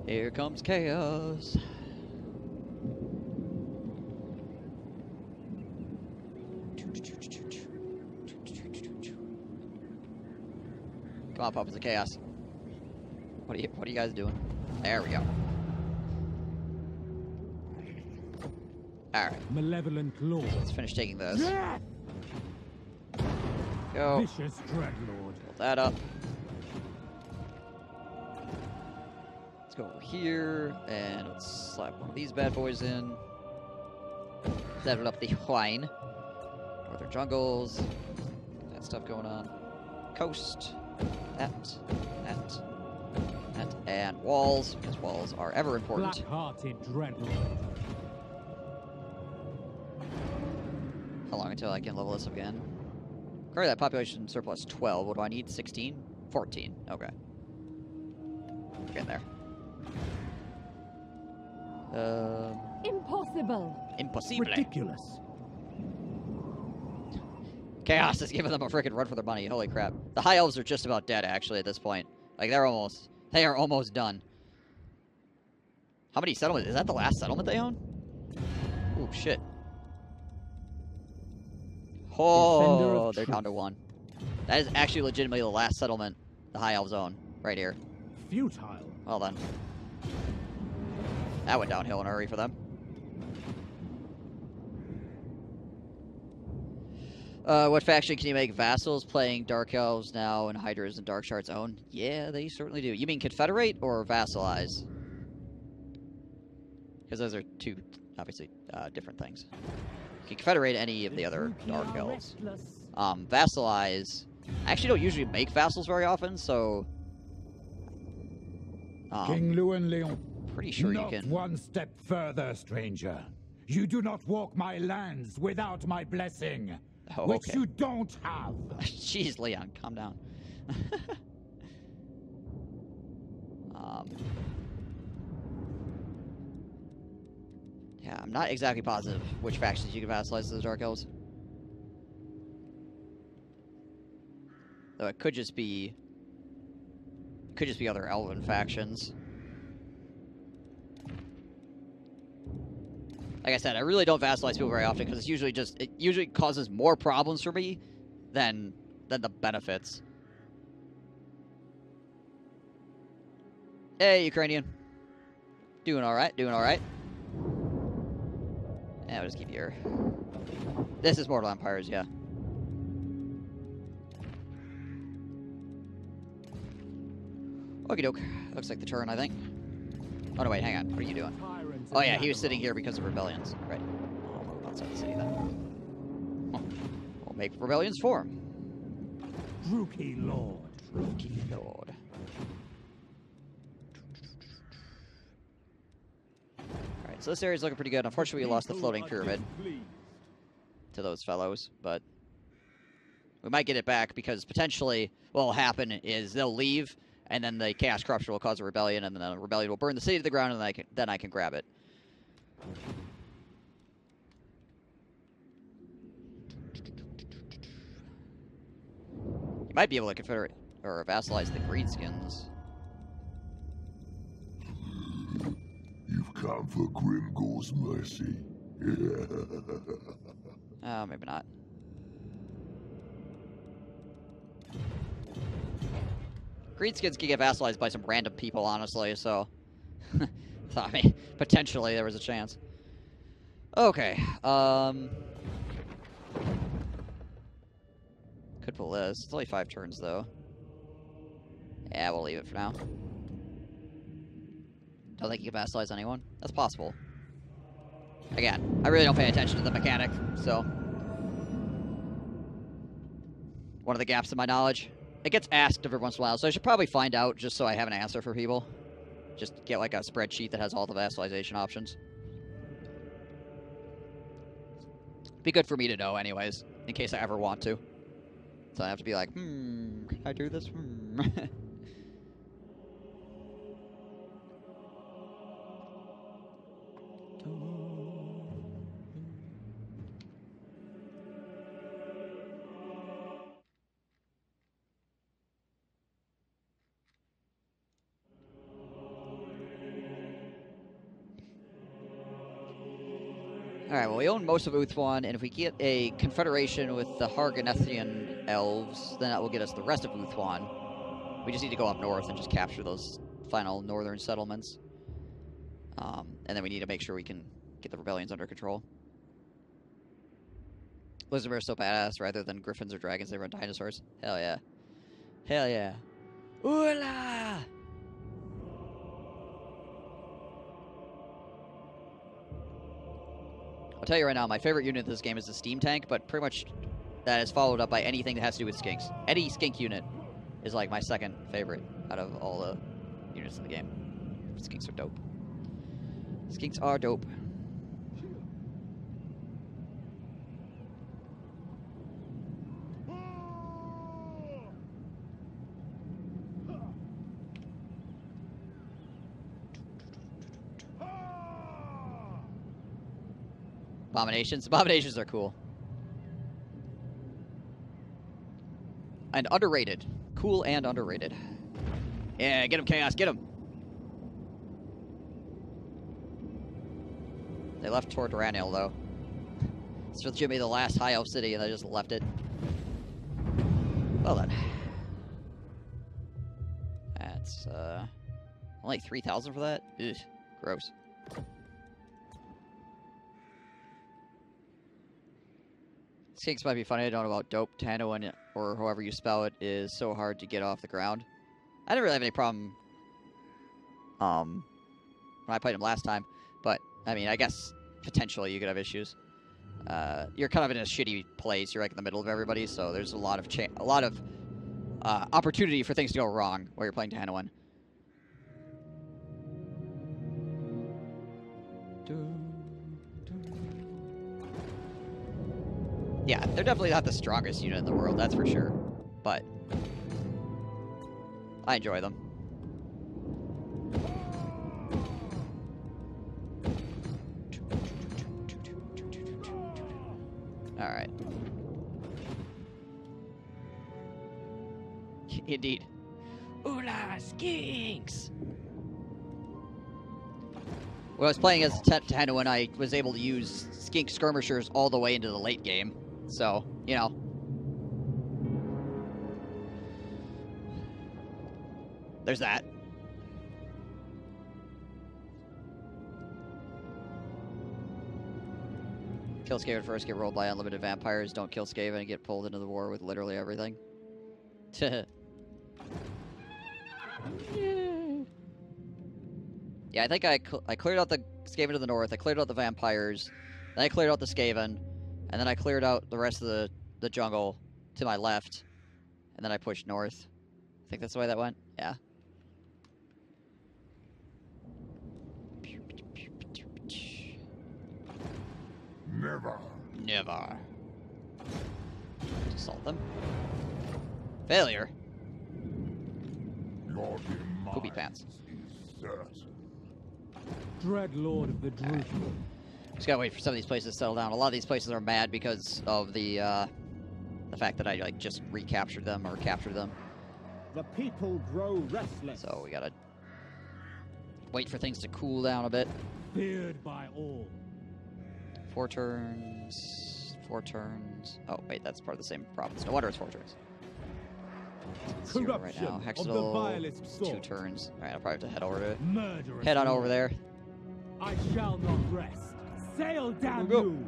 Here comes chaos. Come on, puppets of chaos. What are you guys doing? There we go. Alright. Malevolent Lord. Let's finish taking those. Go. Vicious Dreadlord. Build that up. Let's go over here and let's slap one of these bad boys in. Settle up the wine. Northern jungles. That stuff going on. Coast. That. And walls, because walls are ever important. Black-hearted Dreadlord. How long until I can level this up again? Currently that population surplus 12. What do I need? 16? 14. Okay. We're getting there. Impossible. Impossible. Ridiculous. Chaos is giving them a freaking run for their money. Holy crap. The High Elves are just about dead, actually, at this point. Like, they are almost done. How many settlements? Is that the last settlement they own? Oh, shit. Oh, they're down to one. That is actually legitimately the last settlement the High Elves own. Right here. Futile. Well then. That went downhill in a hurry for them. What faction can you make vassals playing Dark Elves now and Hydras and Dark Shards own? Yeah, they certainly do. You mean Confederate or Vassalize? Because those are two, obviously, different things. You can Confederate any of the other Dark Elves. Vassalize... I actually don't usually make vassals very often, so... King Luan Leon. Pretty sure you Not can... one step further, stranger. You do not walk my lands without my blessing. Oh, which okay. you don't have. Jeez, Leon, calm down. Yeah, I'm not exactly positive which factions you can vassalize to the Dark Elves. Though it could just be other Elven factions. Like I said, I really don't vassalize people very often because it usually causes more problems for me than the benefits. Hey, Ukrainian. Doing all right, doing all right. Yeah, I'll just keep your... This is Mortal Empires, yeah. Okie doke. Looks like the turn, I think. Oh, no, wait, hang on. What are you doing? Oh, yeah, he was sitting here because of rebellions. Right. I'll move outside the city then. Huh. We'll make rebellions form. Druki Lord. Druki Lord. Alright, so this area's looking pretty good. Unfortunately, we lost the floating pyramid to those fellows, but we might get it back because potentially what will happen is they'll leave, and then the Chaos Corruption will cause a rebellion, and then the rebellion will burn the city to the ground, and then I can grab it. You might be able to confederate or vassalize the Greenskins. You've come for Grimgor's mercy. Oh, maybe not. Greenskins can get vassalized by some random people, honestly, so... I mean, potentially there was a chance. Okay, could pull this. It's only 5 turns, though. Yeah, we'll leave it for now. Don't think you can vassalize anyone? That's possible. Again, I really don't pay attention to the mechanic, so... One of the gaps in my knowledge. It gets asked every once in a while, so I should probably find out just so I have an answer for people. Just get like a spreadsheet that has all the vassalization options. Be good for me to know anyways, in case I ever want to. So I have to be like, can I do this? Alright, well, we own most of Uthwan, and if we get a confederation with the Harganethian elves, then that will get us the rest of Uthwan. We just need to go up north and just capture those final northern settlements. And then we need to make sure we can get the rebellions under control. Lizard Bear's so badass, rather than griffins or dragons, they run dinosaurs. Hell yeah. Hell yeah. Ooh-la! I'll tell you right now, my favorite unit in this game is the Steam Tank, but pretty much that is followed up by anything that has to do with skinks. Any skink unit is like my second favorite out of all the units in the game. Skinks are dope. Skinks are dope. Abominations? Abominations are cool. And underrated. Cool and underrated. Yeah, get him, Chaos, get him! They left toward Ranil, though. It's legitimately the last High Elf city, and they just left it. Well then. That's, only 3,000 for that? Ugh, gross. Skinks might be funny. I don't know about dope. Tanoan, or however you spell it, is so hard to get off the ground. I didn't really have any problem when I played him last time, but I mean, I guess potentially you could have issues. You're kind of in a shitty place. You're like in the middle of everybody, so there's a lot of opportunity for things to go wrong while you're playing Tanoan. Yeah, they're definitely not the strongest unit in the world, that's for sure. But I enjoy them. Alright. Indeed. Oola, skinks! When I was playing as Tanoan, I was able to use skink skirmishers all the way into the late game. So, you know. There's that. Kill Skaven first, get rolled by unlimited vampires. Don't kill Skaven and get pulled into the war with literally everything. Yeah, I think I cleared out the Skaven to the north, I cleared out the vampires, then I cleared out the Skaven, and then I cleared out the rest of the jungle to my left, and then I pushed north. I think that's the way that went? Yeah. Never. Never. Assault them. Failure. Your Poopy demise pants. is certain. Dreadlord of the Druid. Just gotta wait for some of these places to settle down. A lot of these places are mad because of the fact that I like just recaptured them or captured them. The people grow restless. So we gotta wait for things to cool down a bit. Feared by all. 4 turns. 4 turns. Oh wait, that's part of the same province. No wonder it's 4 turns. 0 right now. Corruption of the Hexadol, vilest 2 sort. turns. Alright, I'll probably have to head over to it. Murderous. Head on over war. there. I shall not rest. Sail down go. you.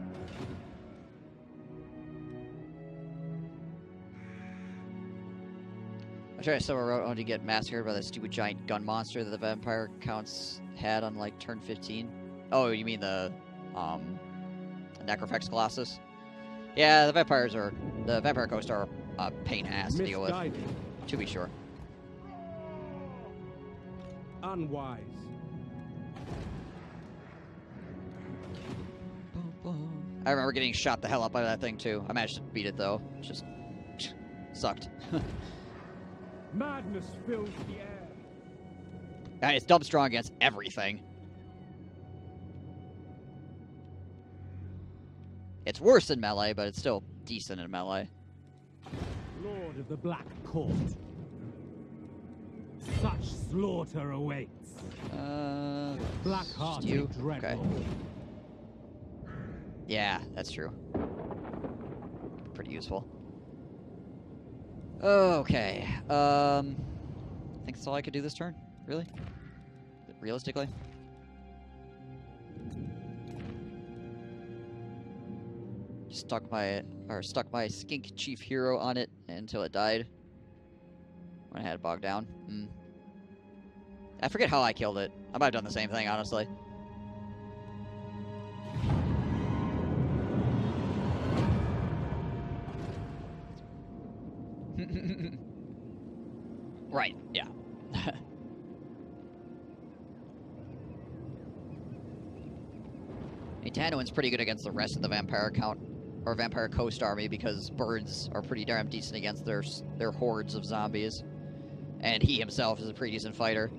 I tried to summer road only to get massacred by the stupid giant gun monster that the vampire counts had on like turn 15. Oh, you mean the Necrofex Colossus? Yeah, the vampire ghosts are a pain in the ass to deal with, Misguided. to be sure. Unwise. I remember getting shot the hell up by that thing too. I managed to beat it though. It just sucked. Madness fills the air. And it's dumb strong against everything. It's worse than melee, but it's still decent in melee. Lord of the Black Court. Such slaughter awaits. Black-hearted you? dreadlord. Okay. Yeah, that's true. Pretty useful. Okay. I think that's all I could do this turn. Really? Realistically? Stuck my skink chief hero on it until it died. When I had it bogged down. I forget how I killed it. I might have done the same thing, honestly. Right, yeah. Tanoin's pretty good against the rest of the Vampire count, or Vampire Coast army, because birds are pretty darn decent against their hordes of zombies. And he himself is a pretty decent fighter.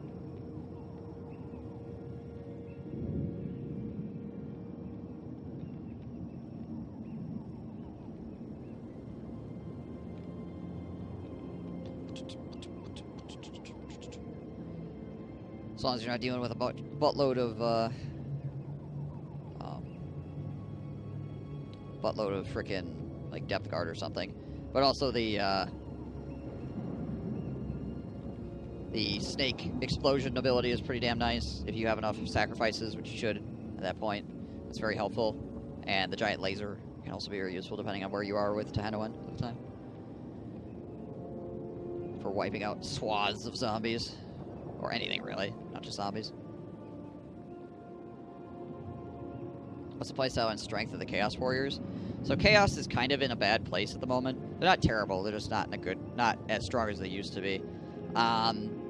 As long as you're not dealing with a buttload of frickin' like depth guard or something, but also the snake explosion ability is pretty damn nice if you have enough sacrifices, which you should at that point. That's very helpful, and the giant laser can also be very useful depending on where you are with Tahanoan at the time for wiping out swaths of zombies. Or anything, really. Not just zombies. What's the playstyle and strength of the Chaos Warriors? So Chaos is kind of in a bad place at the moment. They're not terrible. They're just not as strong as they used to be.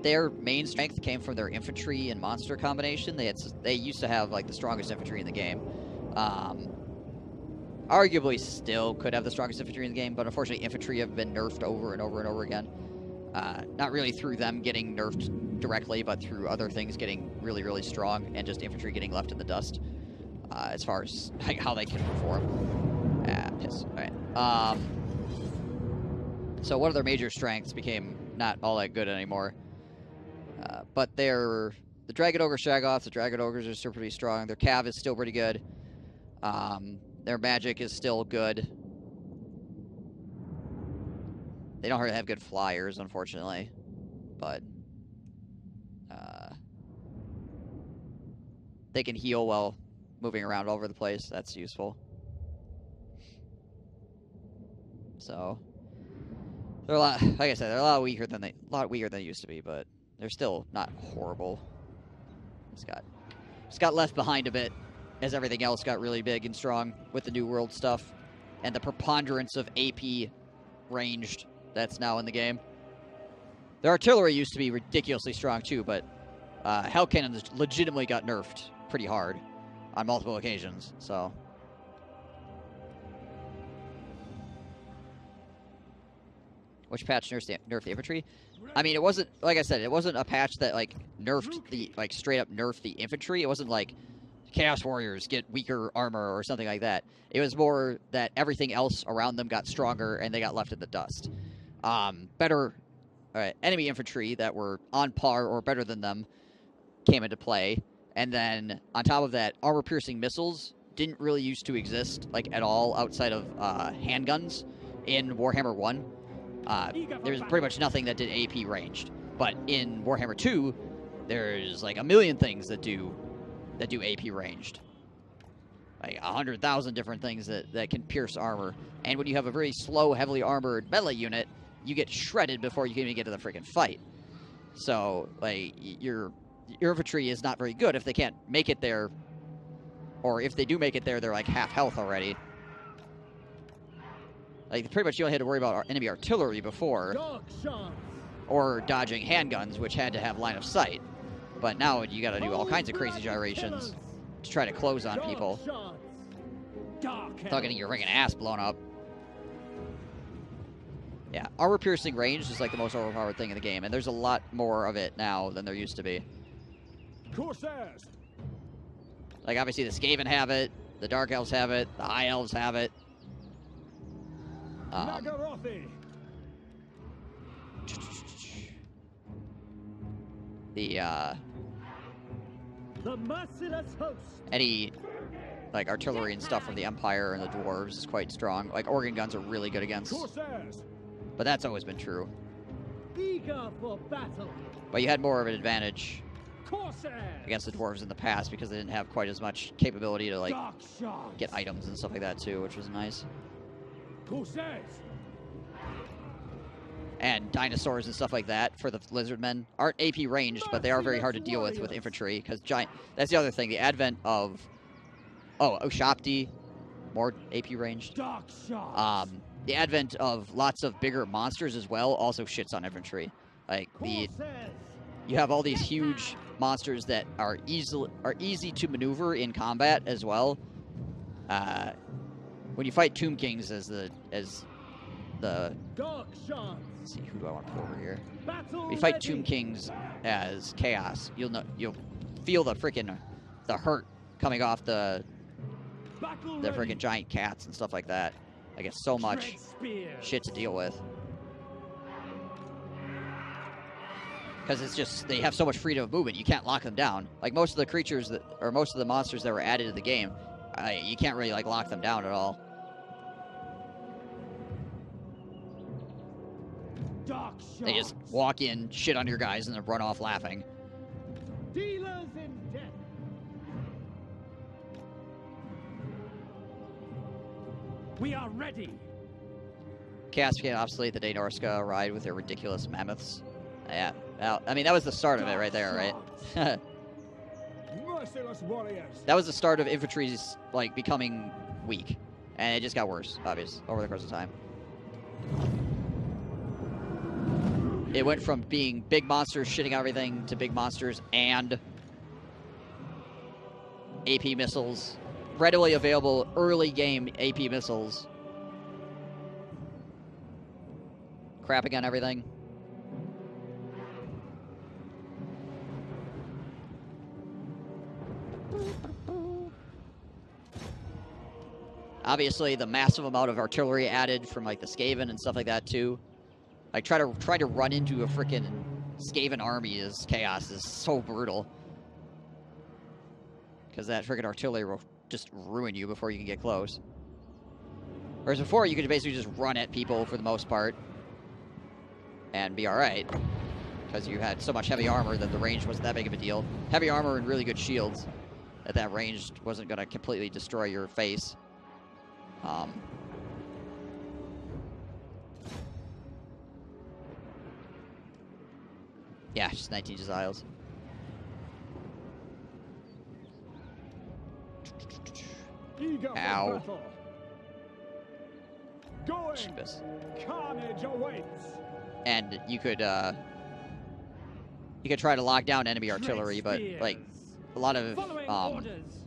Their main strength came from their infantry and monster combination. They used to have like the strongest infantry in the game. Arguably still could have the strongest infantry in the game, but unfortunately infantry have been nerfed over and over and over again. Not really through them getting nerfed directly, but through other things getting really, really strong, and just infantry getting left in the dust, as far as like, how they can perform. Piss. Alright. So one of their major strengths became not all that good anymore. But the Dragon Ogre Shagoths, the Dragon Ogres are still pretty strong. Their Cav is still pretty good. Their magic is still good. They don't really have good flyers, unfortunately, but they can heal while moving around all over the place. That's useful. So they're a lot, like I said, they're a lot weaker than they used to be, but they're still not horrible. Just got left behind a bit as everything else got really big and strong with the New World stuff and the preponderance of AP ranged that's now in the game. Their artillery used to be ridiculously strong too, but Hell Cannons legitimately got nerfed pretty hard on multiple occasions, so. Which patch nerfed the infantry? I mean, it wasn't, like I said, it wasn't a patch that like nerfed straight up nerfed the infantry. It wasn't like Chaos Warriors get weaker armor or something like that. It was more that everything else around them got stronger and they got left in the dust. Better enemy infantry that were on par or better than them came into play, and then on top of that, armor-piercing missiles didn't really used to exist like at all outside of handguns in Warhammer 1. there's pretty much nothing that did AP ranged. But in Warhammer 2, there's like a million things that do AP ranged. Like 100,000 different things that can pierce armor. And when you have a very slow, heavily armored melee unit, you get shredded before you can even get to the freaking fight. So, like, your infantry is not very good if they can't make it there. Or if they do make it there, they're like half health already. Like, pretty much you only had to worry about enemy artillery before. Or dodging handguns, which had to have line of sight. But now you gotta do all kinds of crazy gyrations to try to close on people without getting your freaking ass blown up. Yeah, armor-piercing range is like the most overpowered thing in the game, and there's a lot more of it now than there used to be. Corsairs. Like, obviously, the Skaven have it, the Dark Elves have it, the High Elves have it. The merciless host. Any, like, artillery and stuff from the Empire and the Dwarves is quite strong. Like, organ guns are really good against. Corsairs. But that's always been true. Eager for battle. But you had more of an advantage Corsairs. against the Dwarves in the past because they didn't have quite as much capability to, like, Dark shards. get items and stuff like that, too, which was nice. Corsairs. And dinosaurs and stuff like that for the lizardmen aren't AP ranged, but they are very hard to deal with infantry, because giant... That's the other thing, the advent of... Oh, Oshapti, more AP ranged. Dark shards. The advent of lots of bigger monsters as well also shits on infantry. Like, you have all these huge monsters that are easy to maneuver in combat as well. When you fight Tomb Kings as the Dark shards. let's see, who do I want to put over here? Battle When you fight ready. Tomb Kings as Chaos, you'll feel the hurt coming off the Battle freaking ready. giant cats and stuff like that. Like, it's so much Dread spears. shit to deal with. Because it's just, they have so much freedom of movement, you can't lock them down. Like, most of the creatures or most of the monsters that were added to the game, you can't really, like, lock them down at all. Dark shards. They just walk in, shit on your guys, and then run off laughing. Dealers in death. We are ready. Chaos became obsolete the day Norska arrived with their ridiculous mammoths. Yeah, well, I mean, that was the start of it right there, right? Merciless warriors. That was the start of infantry's, like, becoming weak. And it just got worse, obviously, over the course of time. It went from being big monsters shitting everything to big monsters and AP missiles. Readily available early game AP missiles. Crapping on everything. Obviously, the massive amount of artillery added from, like, the Skaven and stuff like that, too. Like, try to run into a freaking Skaven army as Chaos is so brutal. Because that freaking artillery will just ruin you before you can get close. Whereas before, you could basically just run at people for the most part. And be alright. Because you had so much heavy armor that the range wasn't that big of a deal. Heavy armor and really good shields. That range wasn't going to completely destroy your face. Yeah, just 19 Jesiles. Eager for Ow. battle. Going. Jeebus. Carnage awaits. And you could try to lock down enemy artillery, but, like, a lot of Following orders.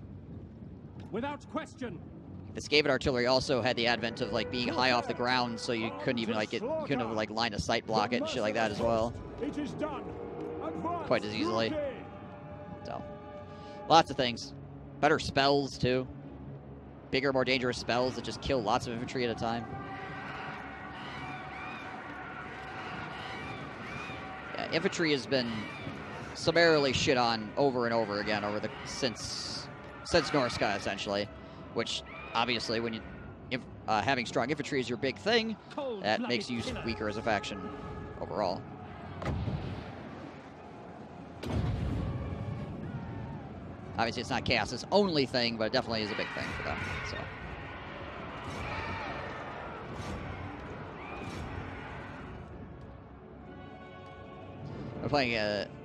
Without question. the Skaven artillery also had the advent of, like, being high off the ground, so you couldn't even, like, you couldn't have, like, line of sight block it and shit like that as well. It is done. Advance. Quite as easily. Routine. So, lots of things. Better spells, too. Bigger, more dangerous spells that just kill lots of infantry at a time. Yeah, infantry has been summarily shit on over and over again since Norska, essentially. Which, obviously, when you having strong infantry is your big thing, that makes you weaker as a faction overall. Obviously, it's not Chaos's only thing, but it definitely is a big thing for them. So.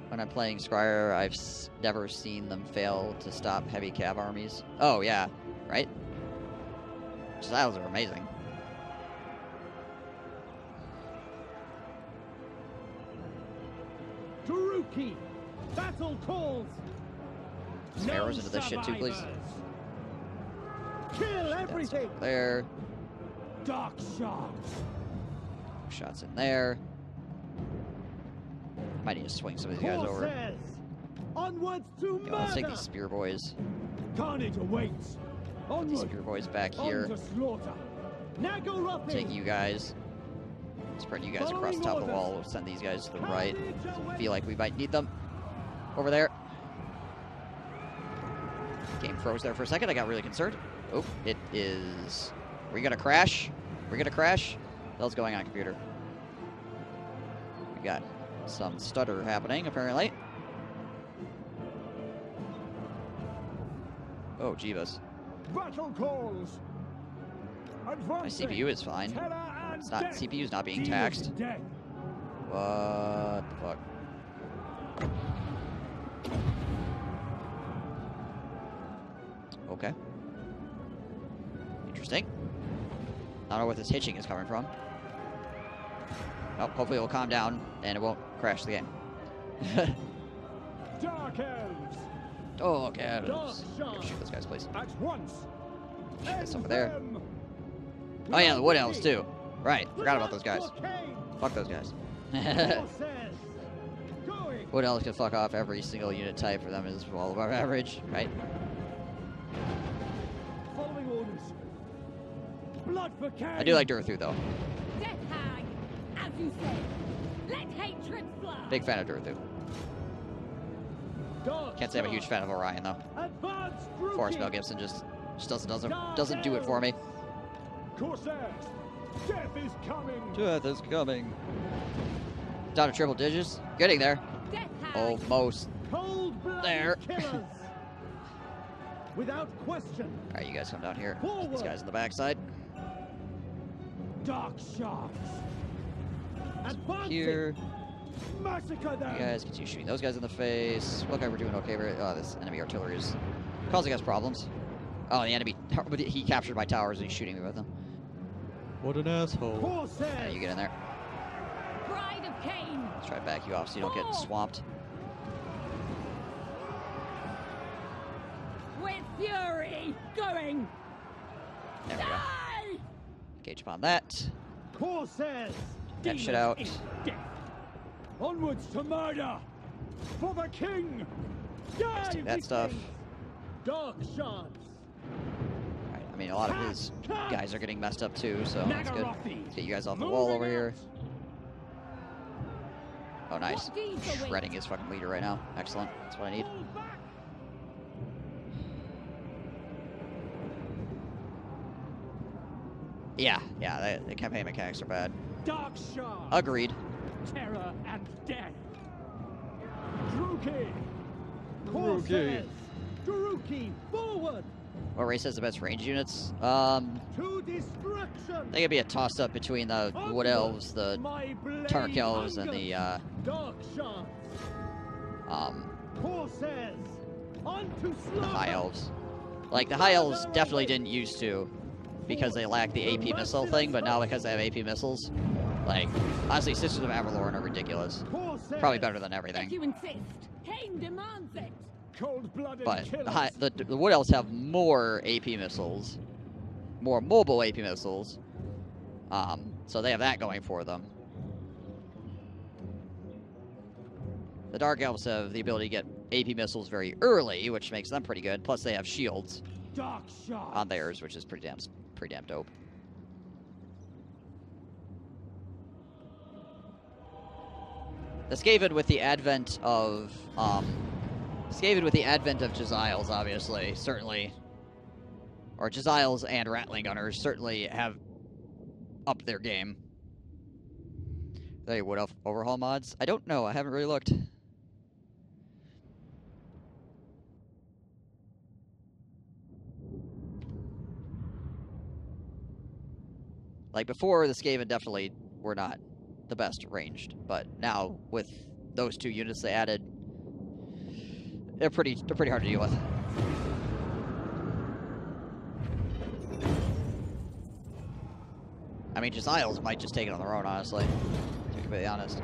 When I'm playing Scryer, I've never seen them fail to stop heavy cav armies. Oh, yeah, right? Styles are amazing. Taruki! Battle calls! Some arrows into this shit too, please. Kill everything! There. Dark shots! Shots in there. Might need to swing some of these guys over. Onwards to Okay, let's take these spear boys. Carnage awaits. Put these spear boys back here. Take you guys. Spread you guys across the top of the wall. We'll send these guys to the right. Feel like we might need them over there. Game froze there for a second. I got really concerned. Oh, it is. Are we gonna crash? We're gonna crash? What the hell's going on, computer? We got some stutter happening, apparently. Oh, Jeebus. Battle calls. My CPU is fine. It's not. CPU's not being taxed. What the fuck? Okay. Interesting. I don't know where this hitching is coming from. Oh, hopefully it'll calm down and it won't crash the game. Dark elves. Oh, okay. Shoot those guys, please. At once. That's over there. Oh yeah, the wood elves too. Right, forgot about those guys. Fuck those guys. Wood elves can fuck off. Every single unit type for them is well above average, right? Following orders. Blood for Cain. I do like Durthu though. Death hag, as you say. Let hatred fly. Big fan of Durthu. Can't say I'm a huge fan of Orion though. Forrest Mel Gibson just doesn't do it for me. Corsairs. Death is coming. Death is coming. Down to triple digits. Getting there. Death hag. Almost there. Without question. Alright, you guys come down here. Get these guys on the backside. Dark shots. Here. Massacre them. You guys continue shooting those guys in the face. Look like we're doing okay. Oh, this enemy artillery is causing us problems. Oh, the enemy. He captured my towers and he's shooting me with them. What an asshole. You get in there. Bride of Cain. Let's try to back you off so you don't get swamped. With fury. Going. There we go. Die. Engage upon that. Corsairs. That shit out. Onwards to murder. For the king. Let's take that stuff. Dark shots. Alright, I mean, a lot of his guys are getting messed up too, so that's good. Let's get you guys off the wall over here. Oh, nice. Shredding his fucking leader right now. Excellent. That's what I need. Yeah, the campaign mechanics are bad. Dark shots. Agreed. Terror and death. Druki. Corsairs. Taruki, forward. What race has the best range units? To destruction. They could be a toss-up between the Wood Elves, the Tark Elves, and the Dark shots. Corsairs. On to the High Elves. Like, the High Elves definitely didn't used to, because they lack the AP missile thing, but now because they have AP missiles, like, honestly, Sisters of Avalorn are ridiculous. Probably better than everything. If you insist, Cain demands it. Cold-blooded But killers. the Wood Elves have more AP missiles, more mobile AP missiles, so they have that going for them. The Dark Elves have the ability to get AP missiles very early, which makes them pretty good. Plus, they have shields Dark shots. on theirs, which is pretty damn dope. The Skaven with the advent of Jesiles, obviously, certainly, or Jesiles and Rattling Gunners certainly have upped their game They would have overhaul mods? I don't know. I haven't really looked. Like before, the Skaven definitely were not the best ranged, but now with those 2 units they added, they're pretty hard to deal with. I mean, just Isles might just take it on their own, honestly, to be completely honest.